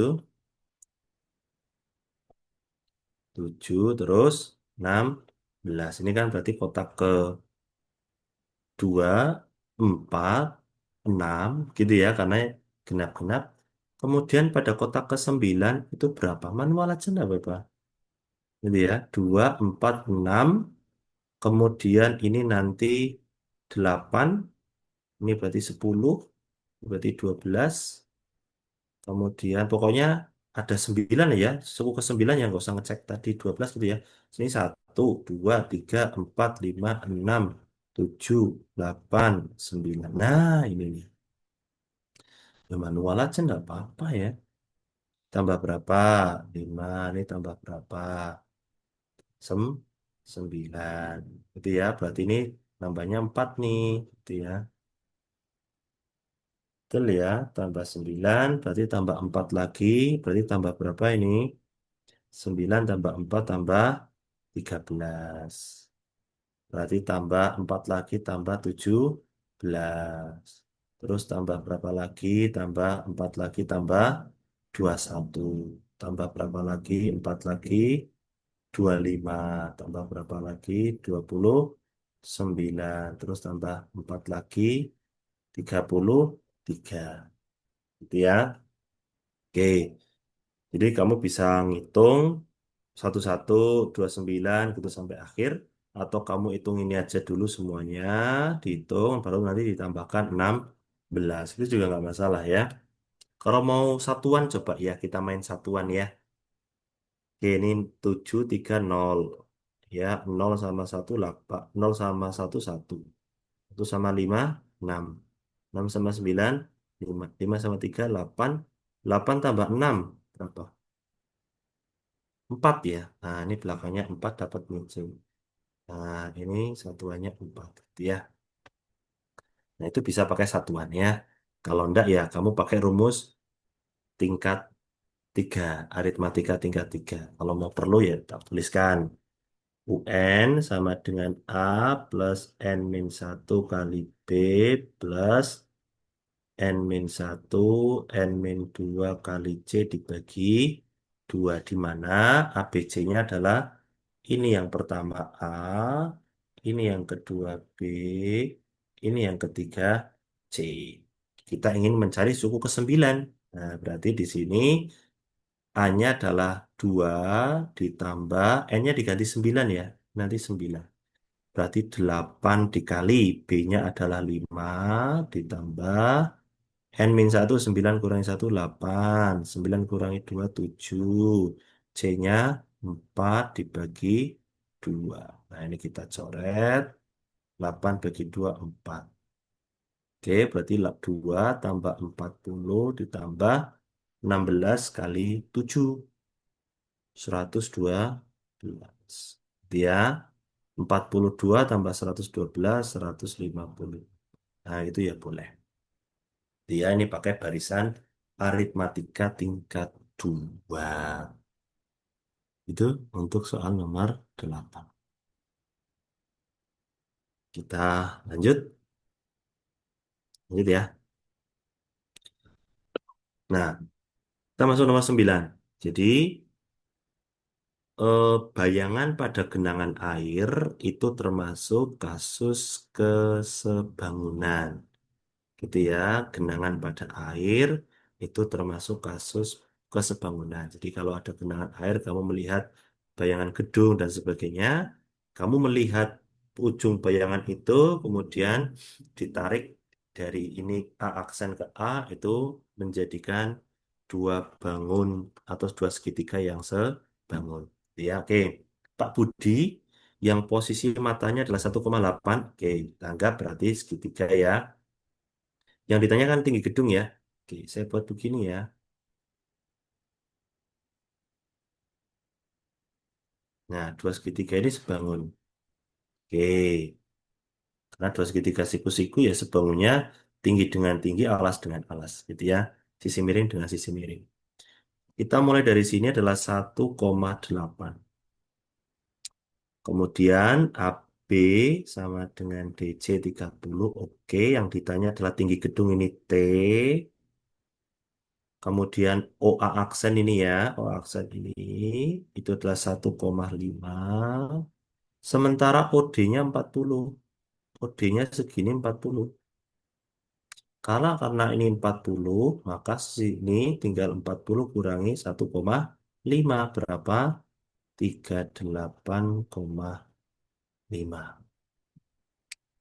7 terus 16. Ini kan berarti kotak ke 2, 4, 6 gitu ya. Karena genap-genap. Kemudian pada kotak ke 9 itu berapa? Manual aja enggak, Bapak? Gitu ya. 2, 4, 6. Kemudian ini nanti 8. Ini berarti 10. Berarti 12. Kemudian pokoknya ada 9 ya. Suku ke 9 yang nggak usah ngecek tadi 12 gitu ya. Sini 1, 2, 3, 4, 5, 6, 7, 8, 9. Nah ini nih. Ya manual aja nggak apa-apa ya. Tambah berapa? 5. Ini tambah berapa? Sem 9. Gitu ya. Berarti ini nambahnya 4 nih. Gitu ya. Betul ya. Tambah 9. Berarti tambah 4 lagi. Berarti tambah berapa ini? 9 tambah 4 tambah 13. Berarti tambah 4 lagi tambah 17. Terus tambah berapa lagi? Tambah 4 lagi tambah 21. Tambah berapa lagi? 4 lagi 25. Tambah berapa lagi? 29. Terus tambah 4 lagi 33. Gitu ya. Oke. Jadi kamu bisa ngitung 11, 29 gitu sampai akhir. Atau kamu hitung ini aja dulu semuanya, dihitung, baru nanti ditambahkan 16. Itu juga nggak masalah ya. Kalau mau satuan coba ya, kita main satuan ya. Oke, ini 7, 3, 0. Ya, 0 sama 1, 8. 0 sama 1, 1. 1 sama 5, 6. 6 sama 9, 5. 5 sama 3, 8. 8 tambah 6, berapa? 4 ya. Nah, ini belakangnya 4 dapat muncul. Nah, ini satuannya 4 gitu ya. Nah, itu bisa pakai satuan ya. Kalau enggak ya kamu pakai rumus tingkat 3, aritmatika tingkat 3. Kalau mau perlu ya tak tuliskan. UN sama dengan A plus N-1 kali B plus N-1, N-2 kali C dibagi 2. Di mana ABC-nya adalah ini yang pertama A, ini yang kedua B, ini yang ketiga C. Kita ingin mencari suku ke-9. Nah, berarti di sini A-nya adalah 2 ditambah N-nya diganti 9 ya. Nanti 9. Berarti 8 dikali B-nya adalah 5 ditambah N min 1 9 kurangi 1 8. 9 kurangi 2 7. C-nya 4 dibagi 2. Nah ini kita coret. 8 bagi 2 4. Oke, berarti 2 tambah 40 ditambah 16 kali 7. 112. Dia 42 tambah 112, 150. Nah, itu ya boleh. Dia ini pakai barisan aritmatika tingkat 2. Itu untuk soal nomor 8. Kita lanjut. Lanjut ya. Nah, kita masuk nomor 9. Jadi, bayangan pada genangan air itu termasuk kasus kesebangunan. Gitu ya, genangan pada air itu termasuk kasus kesebangunan. Jadi kalau ada genangan air, kamu melihat bayangan gedung dan sebagainya, kamu melihat ujung bayangan itu, kemudian ditarik dari ini A aksen ke A, itu menjadikan dua bangun atau dua segitiga yang sebangun. Ya, oke. Pak Budi yang posisi matanya adalah 1,8, oke, kita anggap berarti segitiga ya. Yang ditanyakan tinggi gedung ya. Oke, saya buat begini ya. Nah, dua segitiga ini sebangun. Oke, karena dua segitiga siku-siku ya sebangunnya tinggi dengan tinggi, alas dengan alas, gitu ya. Sisi miring dengan sisi miring. Kita mulai dari sini adalah 1,8. Kemudian AB sama dengan DC 30. Oke, yang ditanya adalah tinggi gedung ini T. Kemudian OA aksen ini ya, OA aksen ini itu adalah 1,5. Sementara OD-nya 40. OD-nya segini 40. Karena ini 40, maka sini tinggal 40 kurangi 1,5. Berapa? 38,5.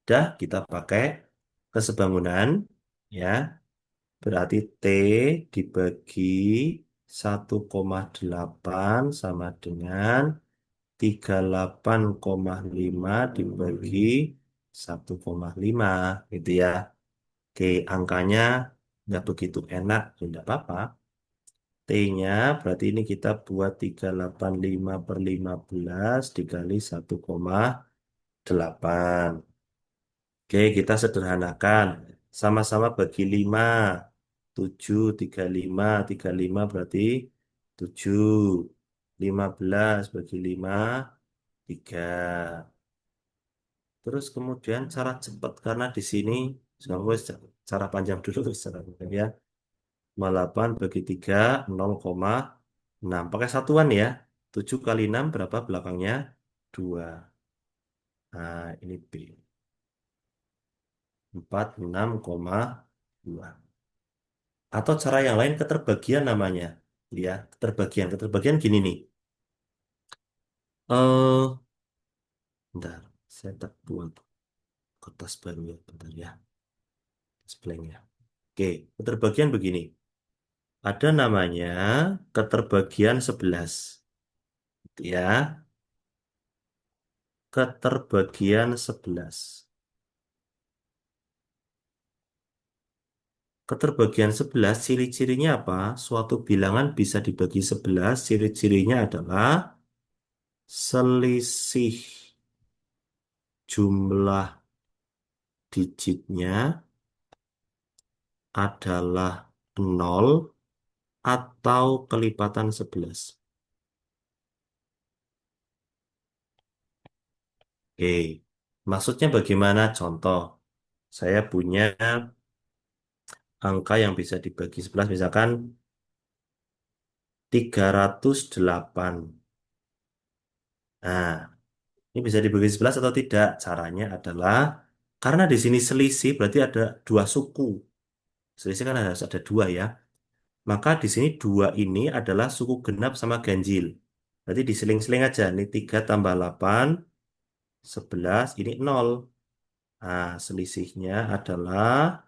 Dah, kita pakai kesebangunan. Ya, berarti T dibagi 1,8 sama dengan 38,5 dibagi 1,5 gitu ya. Oke, angkanya nggak begitu enak, ya nggak apa-apa. T-nya berarti ini kita buat 385 per 15 dikali 1,8. Oke, kita sederhanakan. Sama-sama bagi 5. 7, 35, 35 berarti 7. 15 bagi 5, 3. Terus kemudian cara cepat karena di sini wes, cara panjang dulu wes, cara panjang ya. 8 bagi 3 0,6. Pakai satuan ya. 7 kali 6 berapa belakangnya? 2. Nah, ini B. 46,2. Atau cara yang lain keterbagian namanya. Ya, keterbagian. Keterbagian gini nih. Eh, bentar. Saya tak buat kertas baru ya. Bentar ya. Displaynya. Oke, keterbagian begini. Ada namanya keterbagian 11. Ya, keterbagian 11. Keterbagian 11 ciri-cirinya apa? Suatu bilangan bisa dibagi 11, ciri-cirinya adalah selisih jumlah digitnya adalah 0 atau kelipatan 11. Oke, maksudnya bagaimana? Contoh, saya punya angka yang bisa dibagi 11, misalkan 308. Nah, ini bisa dibagi 11 atau tidak? Caranya adalah, karena di sini selisih berarti ada dua suku. Selisih kan harus ada dua ya. Maka di sini dua ini adalah suku genap sama ganjil. Berarti diseling-seling aja. Ini 3 tambah 8, 11, ini 0. Nah, selisihnya adalah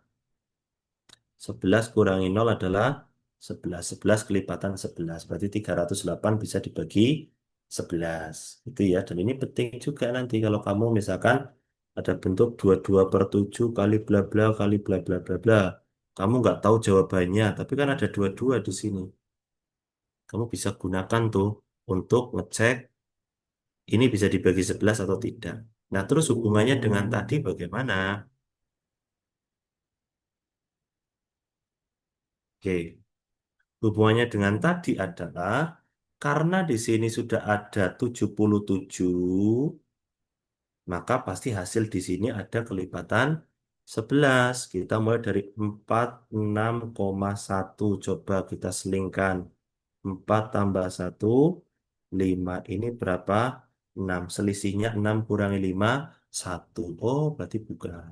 11 kurangi 0 adalah 11. 11 kelipatan 11. Berarti 308 bisa dibagi 11. Itu ya. Dan ini penting juga nanti kalau kamu misalkan ada bentuk 22 per 7 kali bla bla kali bla bla bla bla. Kamu nggak tahu jawabannya, tapi kan ada 22 di sini. Kamu bisa gunakan tuh untuk ngecek ini bisa dibagi 11 atau tidak. Nah, terus hubungannya dengan tadi bagaimana? Oke. Hubungannya dengan tadi adalah karena di sini sudah ada 77, maka pasti hasil di sini ada kelipatan 11. Kita mulai dari 46,1. Coba kita selingkan. 4 tambah 1, 5. Ini berapa? 6. Selisihnya 6 kurangi 5, 1. Oh, berarti bukan.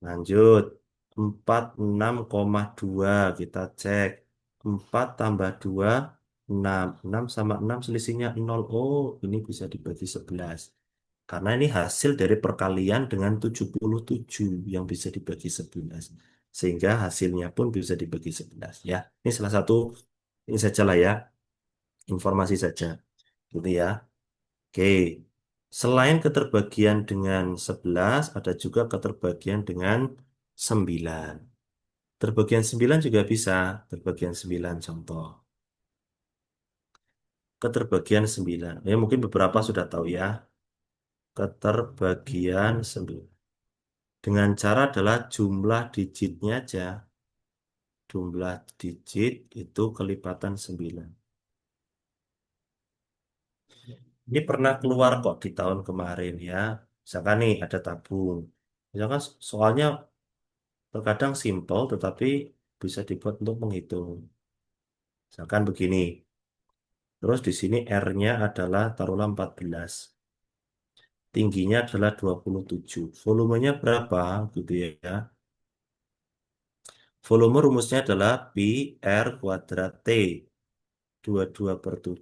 Lanjut, 46,2 kita cek. 4 tambah 2, 6. 6 sama 6 selisihnya 0. Oh, ini bisa dibagi 11. Karena ini hasil dari perkalian dengan 77 yang bisa dibagi 11. Sehingga hasilnya pun bisa dibagi 11. Ya, ini salah satu, ini saja lah ya, informasi saja. Gitu ya. Oke. Selain keterbagian dengan 11, ada juga keterbagian dengan 9. Terbagian 9 juga bisa. Terbagian 9 contoh. Keterbagian 9. Ya, mungkin beberapa sudah tahu ya. Keterbagian 9. Dengan cara adalah jumlah digitnya aja. Jumlah digit itu kelipatan 9. Ini pernah keluar kok di tahun kemarin ya. Misalkan nih ada tabung. Misalkan soalnya terkadang simpel tetapi bisa dibuat untuk menghitung. Misalkan begini. Terus di sini R-nya adalah taruhlah 14. Tingginya adalah 27. Volumenya berapa gitu ya. Volume rumusnya adalah pi R kuadrat T. 22 per 7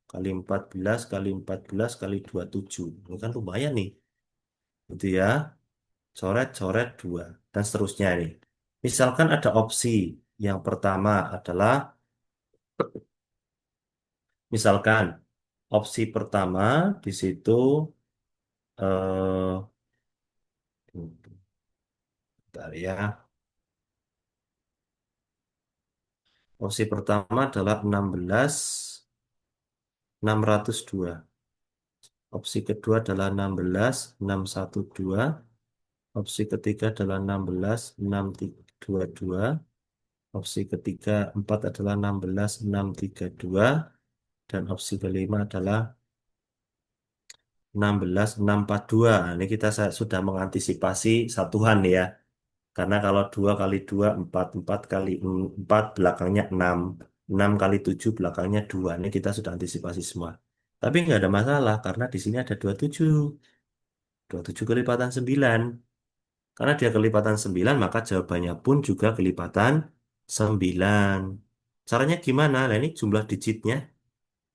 kali 14 kali 14 kali 27. Ini kan lumayan nih. Gitu ya. Coret-coret 2. Dan seterusnya nih. Misalkan ada opsi. Yang pertama adalah, misalkan opsi pertama di situ eh bentar ya. Opsi pertama adalah 16.602. Opsi kedua adalah 16.612. Opsi ketiga adalah 16.622. Opsi ketiga empat adalah 16.632. Dan opsi kelima adalah 16.642. Ini kita sudah mengantisipasi satuan ya. Karena kalau 2 kali 2, 4. 4 kali 4 belakangnya 6. 6 kali 7 belakangnya 2. Ini kita sudah antisipasi semua. Tapi nggak ada masalah karena di sini ada 27. 27 kelipatan 9. Karena dia kelipatan 9, maka jawabannya pun juga kelipatan 9. Caranya gimana? Nah, ini jumlah digitnya.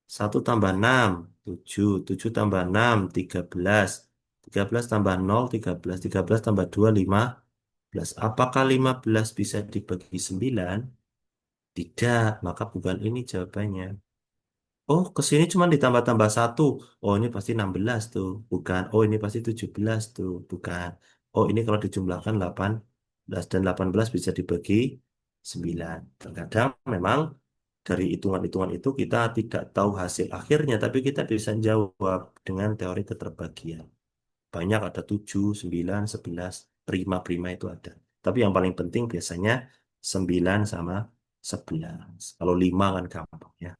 1 tambah 6, 7. 7 tambah 6, 13. 13 tambah 0, 13. 13 tambah 2, 15. Apakah 15 bisa dibagi 9? Tidak, maka bukan ini jawabannya. Oh, ke sini cuma ditambah-tambah 1. Oh, ini pasti 16 tuh. Bukan. Oh, ini pasti 17 tuh. Bukan. Oh, ini kalau dijumlahkan 18 dan 18 bisa dibagi 9. Terkadang memang dari hitungan-hitungan itu kita tidak tahu hasil akhirnya, tapi kita bisa jawab dengan teori keterbagian. Banyak ada 7, 9, 11, prima-prima itu ada. Tapi yang paling penting biasanya 9 sama 11. Kalau 5 kan gampang ya.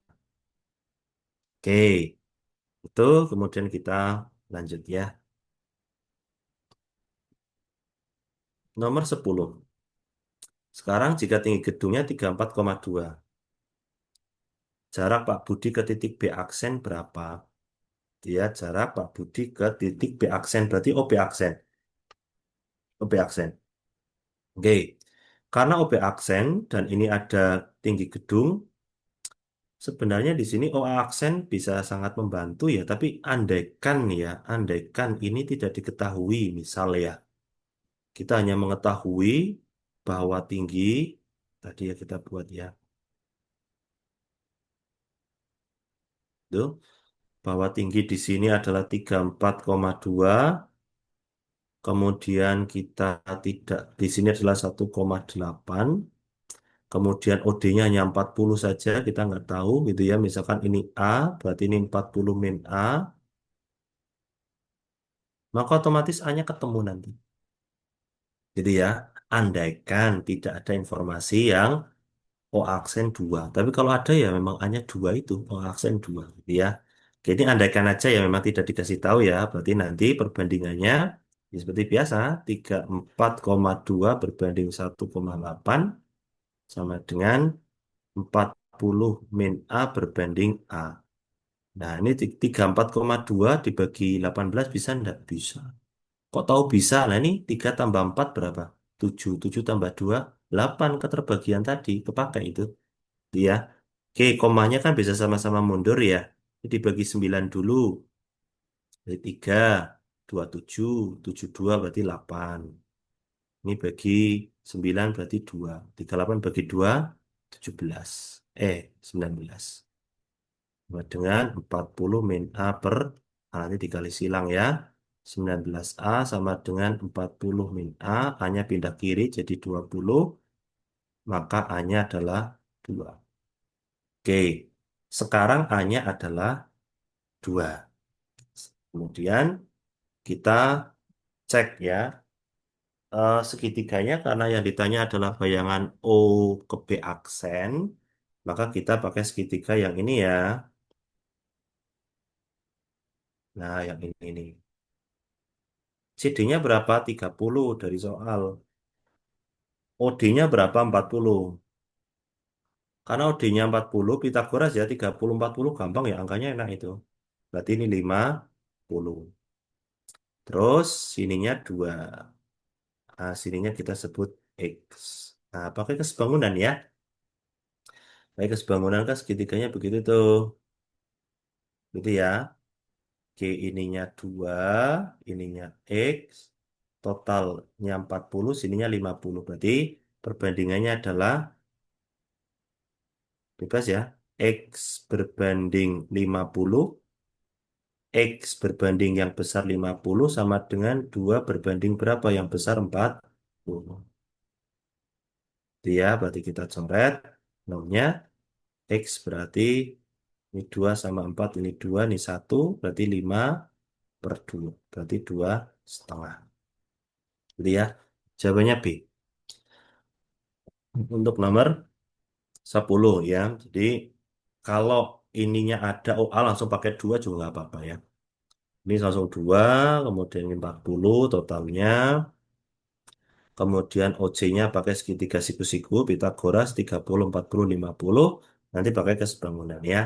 Oke, itu kemudian kita lanjut ya. Nomor 10. Sekarang jika tinggi gedungnya 34,2, jarak Pak Budi ke titik B aksen berapa? Dia jarak Pak Budi ke titik B aksen berarti OB aksen. OB aksen. Oke. Karena objek aksen dan ini ada tinggi gedung, sebenarnya di sini OA aksen bisa sangat membantu ya, tapi andaikan ya, andaikan ini tidak diketahui, misal ya, kita hanya mengetahui bahwa tinggi, tadi ya kita buat ya, tuh, bahwa tinggi di sini adalah 34,2, kemudian kita tidak, di sini adalah 1,8, kemudian OD-nya hanya 40 saja, kita nggak tahu gitu ya, misalkan ini A, berarti ini 40 min A, maka otomatis A-nya ketemu nanti. Jadi ya, andaikan tidak ada informasi yang O aksen 2. Tapi kalau ada ya memang hanya 2 itu, O aksen 2 gitu ya. Jadi andaikan aja ya memang tidak dikasih tahu ya, berarti nanti perbandingannya ya seperti biasa, 34,2 berbanding 1,8 sama dengan 40 min A berbanding A. Nah, ini 34,2 dibagi 18 bisa enggak? Bisa. Kok tahu bisa? Nah ini 3 tambah 4 berapa? 7. 7 tambah 2, 8. Keterbagian tadi, kepakai itu. Ya. Oke, komanya kan bisa sama-sama mundur ya. Ini dibagi 9 dulu. Jadi 3, 27, 72 berarti 8. Ini bagi 9 berarti 2. 38 bagi 2, 17. 19. Sama dengan 40 min A per, nah, nanti dikali silang ya. 19A sama dengan 40 min A. A-nya pindah kiri jadi 20. Maka A-nya adalah 2. Oke. Sekarang A-nya adalah 2. Kemudian kita cek ya. Segitiganya karena yang ditanya adalah bayangan O ke B aksen. Maka kita pakai segitiga yang ini ya. Nah, yang ini nih. CD-nya berapa? 30 dari soal. OD-nya berapa? 40. Karena OD-nya 40, Pitagoras ya 30, 40 gampang ya, angkanya enak itu. Berarti ini 50. Terus sininya 2. Nah, sininya kita sebut X. Nah, pakai kesebangunan ya. Pakai kesebangunan kan segitiganya begitu tuh. Gitu ya. G ininya 2, ininya X. Totalnya 40, sininya 50. Berarti perbandingannya adalah bebas ya. X berbanding 50, X berbanding yang besar 50 sama dengan 2 berbanding berapa yang besar 40. Dia berarti kita coret nomnya X berarti ini 2 sama 4 ini 2 ini 1 berarti 5 per 2 berarti 2,5. Jadi ya jawabannya B. Untuk nomor 10 ya. Jadi kalau ininya ada OA langsung pakai 2 juga nggak apa-apa ya. Ini langsung 2, kemudian ini 40 totalnya. Kemudian OC-nya pakai segitiga siku-siku, Pitagoras 30, 40, 50. Nanti pakai kesebangunan ya.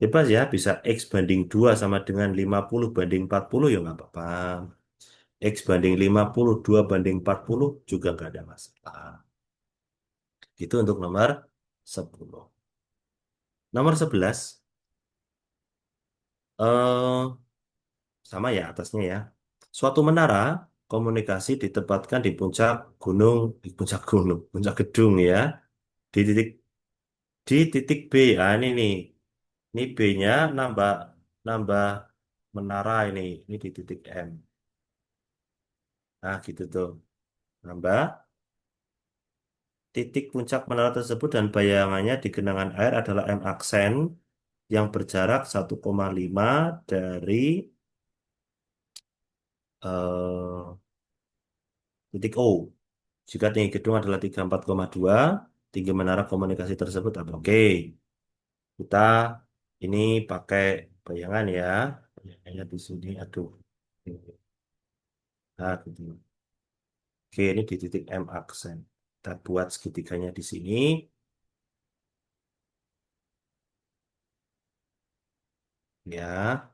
Bebas ya, bisa X banding 2 sama dengan 50 banding 40 ya nggak apa-apa. X banding 50, 2 banding 40 juga nggak ada masalah. Itu untuk nomor 10. Nomor 11, eh, sama ya atasnya ya. Suatu menara komunikasi ditempatkan di puncak gunung, puncak gedung ya. Di titik B. Ah, ini nih. Ini B-nya nambah nambah menara ini di titik M. Nah, gitu tuh. Nambah titik puncak menara tersebut dan bayangannya di genangan air adalah M aksen yang berjarak 1,5 dari eh, titik O. Jika tinggi gedung adalah 34,2, tinggi menara komunikasi tersebut apa? Oke, kita ini pakai bayangan ya. Bayangannya di sini, aduh. Nah, gitu. Oke, ini di titik M aksen. Kita buat segitiganya di sini. Ya,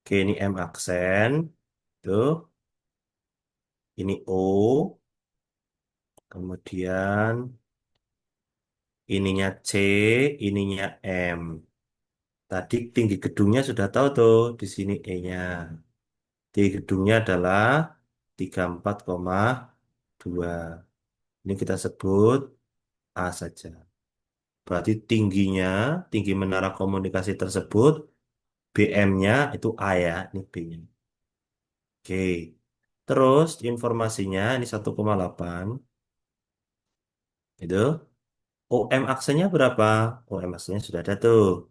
oke ini M aksen. Tuh, ini O. Kemudian ininya C, ininya M. Tadi tinggi gedungnya sudah tahu tuh, di sini E-nya. Tinggi gedungnya adalah 34,2. Ini kita sebut A saja. Berarti tingginya, tinggi menara komunikasi tersebut, BM-nya itu A ya, ini B-nya. Oke. Terus informasinya ini 1,8. Itu. OM aksennya berapa? OM aksennya sudah ada tuh.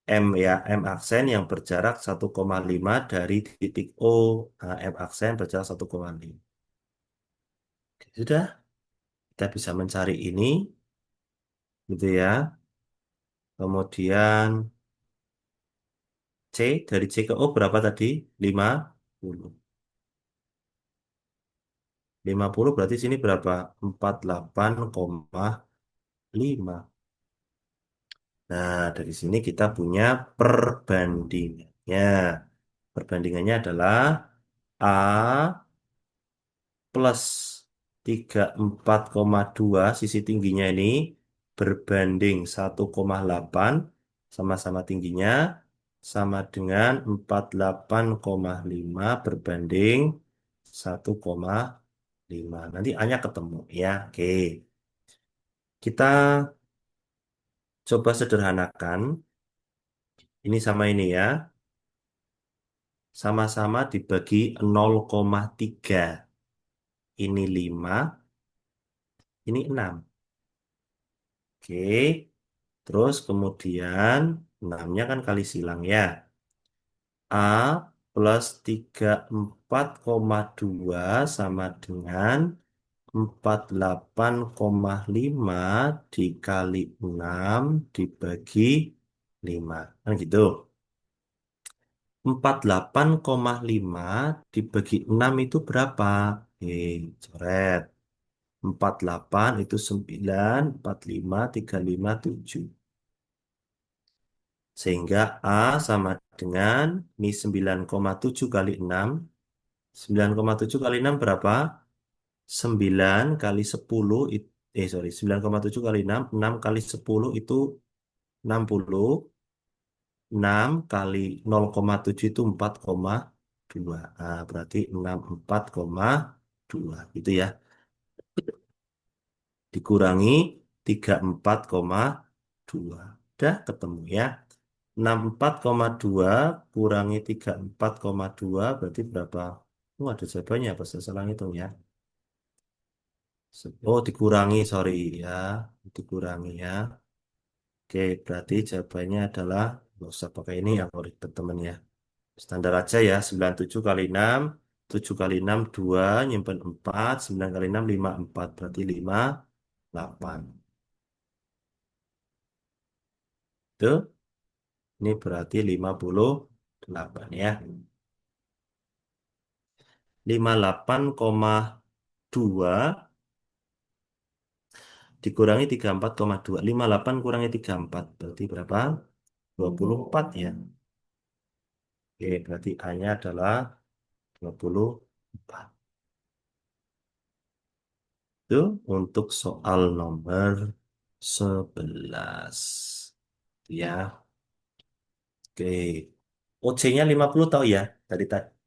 M ya, M aksen yang berjarak 1,5 dari titik O. Nah, M aksen berjarak 1,5. Sudah, kita bisa mencari ini, gitu ya. Kemudian C, dari C ke O berapa tadi? 50. 50 berarti sini berapa? 48,5. Nah, dari sini kita punya perbandingannya. Perbandingannya adalah A plus 34,2 sisi tingginya ini berbanding 1,8 sama-sama tingginya sama dengan 48,5 berbanding 1,5. Nanti A-nya ketemu ya. Oke. Kita coba sederhanakan ini sama ini ya. Sama-sama dibagi 0,3. Ini 5, ini 6. Oke. Terus kemudian 6-nya kan kali silang ya. A plus 34,2 sama dengan 48,5 dikali 6 dibagi 5. Kan gitu. 48,5 dibagi 6 itu berapa? Coret. 48 itu 9, 45, 35, 7. Sehingga A sama dengan ini 9,7 kali 6. 9,7 kali 6 berapa? 9 kali 10 sorry, 9,7 kali 6. 6 kali 10 itu 60. 6 kali 0,7 itu 4,2. Nah, berarti 64,2 gitu ya. Dikurangi 34,2. Udah ketemu ya. 64,2 kurangi 34,2 berarti berapa? Oh, ada jawabannya apa saya salah hitung ya? Oh, dikurangi, sorry ya. Dikurangi ya. Oke, berarti jawabannya adalah, nggak usah pakai ini yang ribet temen ya. Standar aja ya, 97 kali 6, 7 kali 6, 2, nyimpen 4, 9 kali 6, 5, 4. Berarti 5, 8. Tuh, ini berarti 58 ya. 58,2 dikurangi 34,2. 58 kurangi 34. Berarti berapa? 24 ya. Oke, berarti A-nya adalah 24. Itu untuk soal nomor 11. Ya, oke. OC-nya 50 tahu ya?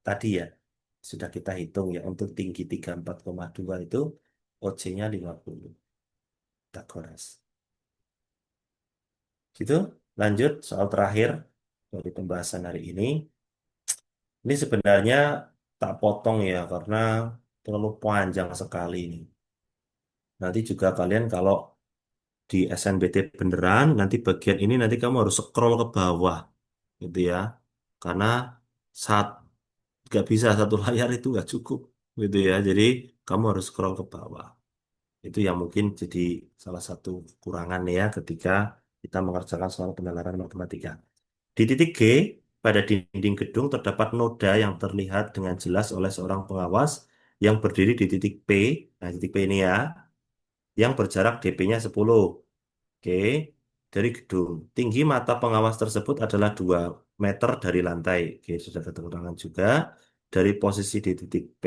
Tadi ya. Sudah kita hitung ya. Untuk tinggi 34,2 itu OC-nya 50. Kita gores. Gitu. Lanjut soal terakhir dari pembahasan hari ini. Ini sebenarnya tak potong ya karena terlalu panjang sekali ini. Nanti juga kalian kalau di SNBT beneran, nanti bagian ini nanti kamu harus scroll ke bawah gitu ya. Karena saat nggak bisa satu layar itu nggak cukup gitu ya. Jadi kamu harus scroll ke bawah. Itu yang mungkin jadi salah satu kekurangan ya ketika kita mengerjakan soal penalaran matematika. Di titik G, pada dinding gedung terdapat noda yang terlihat dengan jelas oleh seorang pengawas yang berdiri di titik P. Nah, titik P ini ya, yang berjarak DP-nya 10. Oke, dari gedung. Tinggi mata pengawas tersebut adalah 2 meter dari lantai. Oke, sudah keterangan juga. Dari posisi di titik P,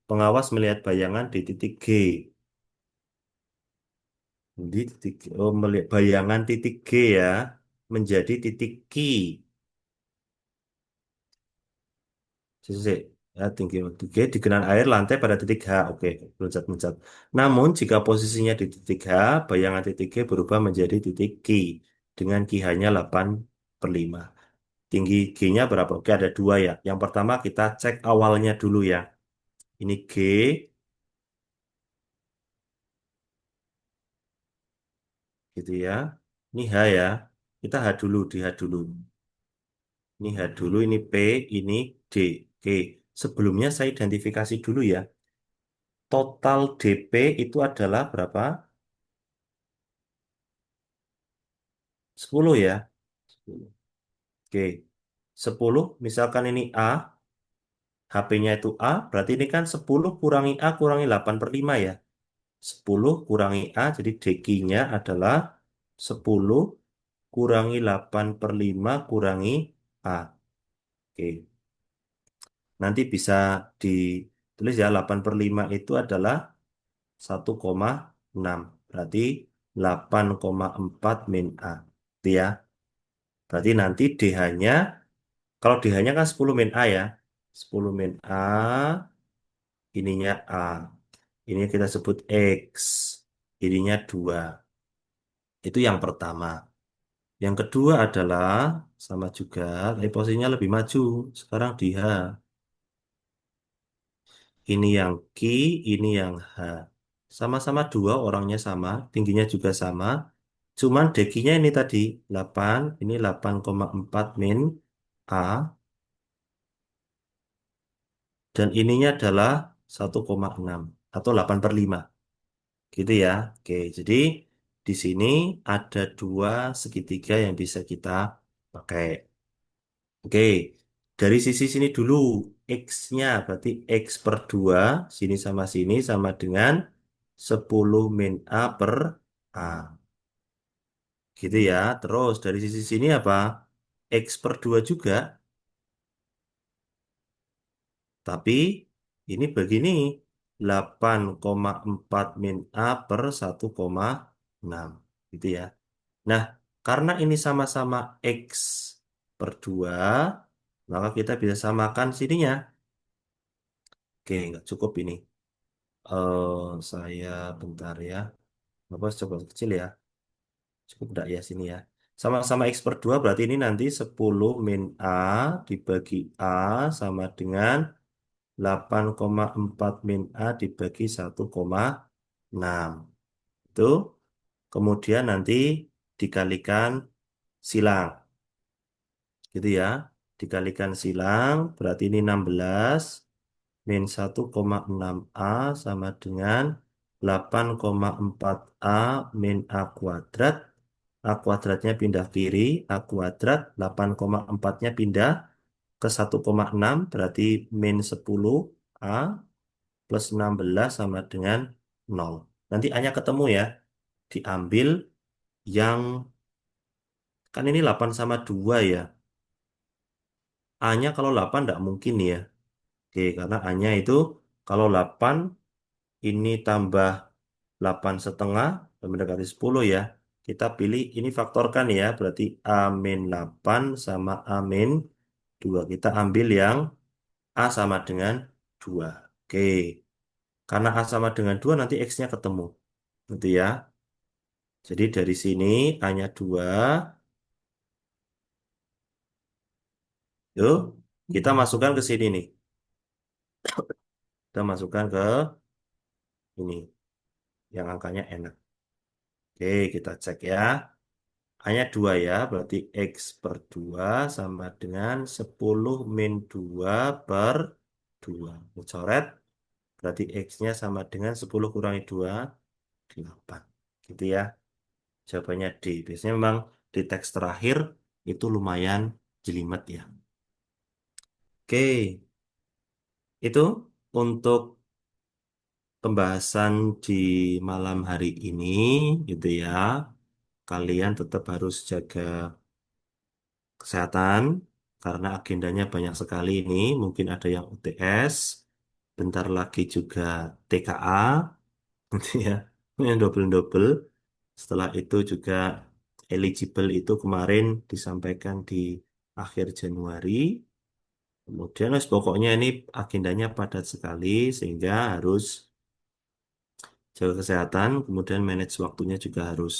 pengawas melihat bayangan di titik G. Di titik, oh, melihat bayangan titik G ya menjadi titik Q. Sisi, ya, tinggi waktu G di genangan air lantai pada titik H. Oke, loncat-loncat. Namun, jika posisinya di titik H, bayangan titik G berubah menjadi titik Q dengan Q hanya 8/5. Tinggi G-nya berapa? Oke, ada dua ya. Yang pertama kita cek awalnya dulu ya. Ini G, gitu ya. Ini H ya. Kita H dulu, di H dulu. Ini H dulu, ini P, ini D. Oke, sebelumnya saya identifikasi dulu ya. Total DP itu adalah berapa? 10 ya. 10. Oke. 10, misalkan ini A, HP-nya itu A, berarti ini kan 10 kurangi A kurangi 8/5 ya. 10 kurangi A, jadi DQ-nya adalah 10 kurangi 8/5 kurangi A. Oke. Nanti bisa ditulis ya, 8/5 itu adalah 1,6. Berarti 8,4 min A. Itu ya. Berarti nanti DH-nya, kalau DH-nya kan 10 min A ya. 10 min A, ininya A. Ini kita sebut X. Ininya 2. Itu yang pertama. Yang kedua adalah sama juga, tapi posisinya lebih maju. Sekarang di H. Ini yang Q, ini yang H. Sama-sama dua, orangnya sama, tingginya juga sama. Cuman dekinya ini tadi 8, ini 8,4 min A, dan ininya adalah 1,6 atau 8/5. Gitu ya. Oke, jadi di sini ada dua segitiga yang bisa kita pakai. Oke, dari sisi sini dulu, X-nya berarti X per 2, sini sama dengan 10 min A per A. Gitu ya. Terus dari sisi sini apa? X per 2 juga, tapi ini begini, 8,4 min A per 1,6. Gitu ya. Nah, karena ini sama-sama X per 2, maka kita bisa samakan sininya. Oke, nggak cukup ini. Saya bentar ya. Bapak coba kecil ya. Cukup enggak ya sini ya. Sama-sama X per 2 berarti ini nanti 10 min A dibagi A sama dengan 8,4 min A dibagi 1,6. Itu kemudian nanti dikalikan silang. Gitu ya. Dikalikan silang berarti ini 16 min 1,6A sama dengan 8,4A min A kuadrat. A kuadratnya pindah kiri, A kuadrat 8,4-nya pindah ke 1,6 berarti min 10A plus 16 sama dengan 0. Nanti A-nya ketemu ya. Diambil yang, kan ini 8 sama 2 ya. A-nya kalau 8 tidak mungkin ya. Oke, karena A-nya itu kalau 8 ini tambah 8,5 dan mendekati 10 ya. Kita pilih ini faktorkan ya, berarti A min 8 sama A min 2. Kita ambil yang A sama dengan 2. Oke, karena A sama dengan 2 nanti X-nya ketemu. Gitu ya. Jadi dari sini A-nya 2. Yuk, kita masukkan ke sini nih. Kita masukkan ke ini, yang angkanya enak. Oke, kita cek ya. Hanya 2 ya, berarti X per 2 sama dengan 10 min 2 per 2. Ini coret, berarti X-nya sama dengan 10 kurangi 2, 8. Gitu ya, jawabannya D. Biasanya memang di teks terakhir itu lumayan jelimet ya. Oke, itu untuk pembahasan di malam hari ini gitu ya. Kalian tetap harus jaga kesehatan karena agendanya banyak sekali ini. Mungkin ada yang UTS, bentar lagi juga TKA, gitu ya, yang double-double. Setelah itu juga eligible itu kemarin disampaikan di akhir Januari. Kemudian wes, pokoknya ini agendanya padat sekali sehingga harus jaga kesehatan, kemudian manage waktunya juga harus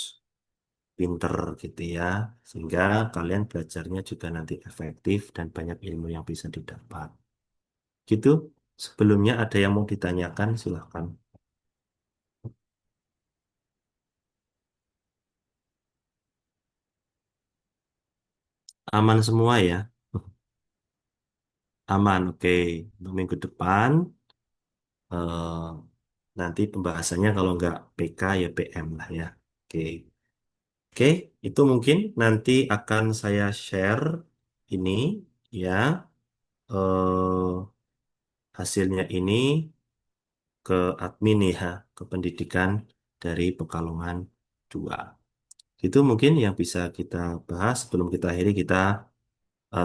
pinter gitu ya. Sehingga kalian belajarnya juga nanti efektif dan banyak ilmu yang bisa didapat. Gitu. Sebelumnya ada yang mau ditanyakan, silahkan. Aman semua ya? Aman, oke. Untuk minggu depan, eh, nanti pembahasannya kalau nggak PK ya PM lah ya. Oke. Oke, itu mungkin nanti akan saya share ini ya, eh, hasilnya ini ke admin ya, ke pendidikan dari Pekalongan 2. Itu mungkin yang bisa kita bahas sebelum kita akhiri, kita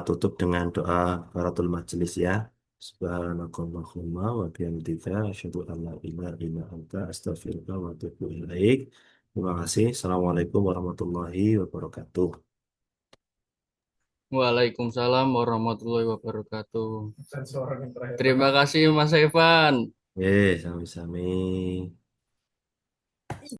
tutup dengan doa kafaratul majelis ya. Subhanakallahumma wa bihamdika asyhadu an la ilaha illa anta astaghfiruka wa atubu ilaik. Terima kasih. Assalamualaikum warahmatullahi wabarakatuh. Waalaikumsalam warahmatullahi wabarakatuh. Terima kasih Mas Evan. Sami-sami.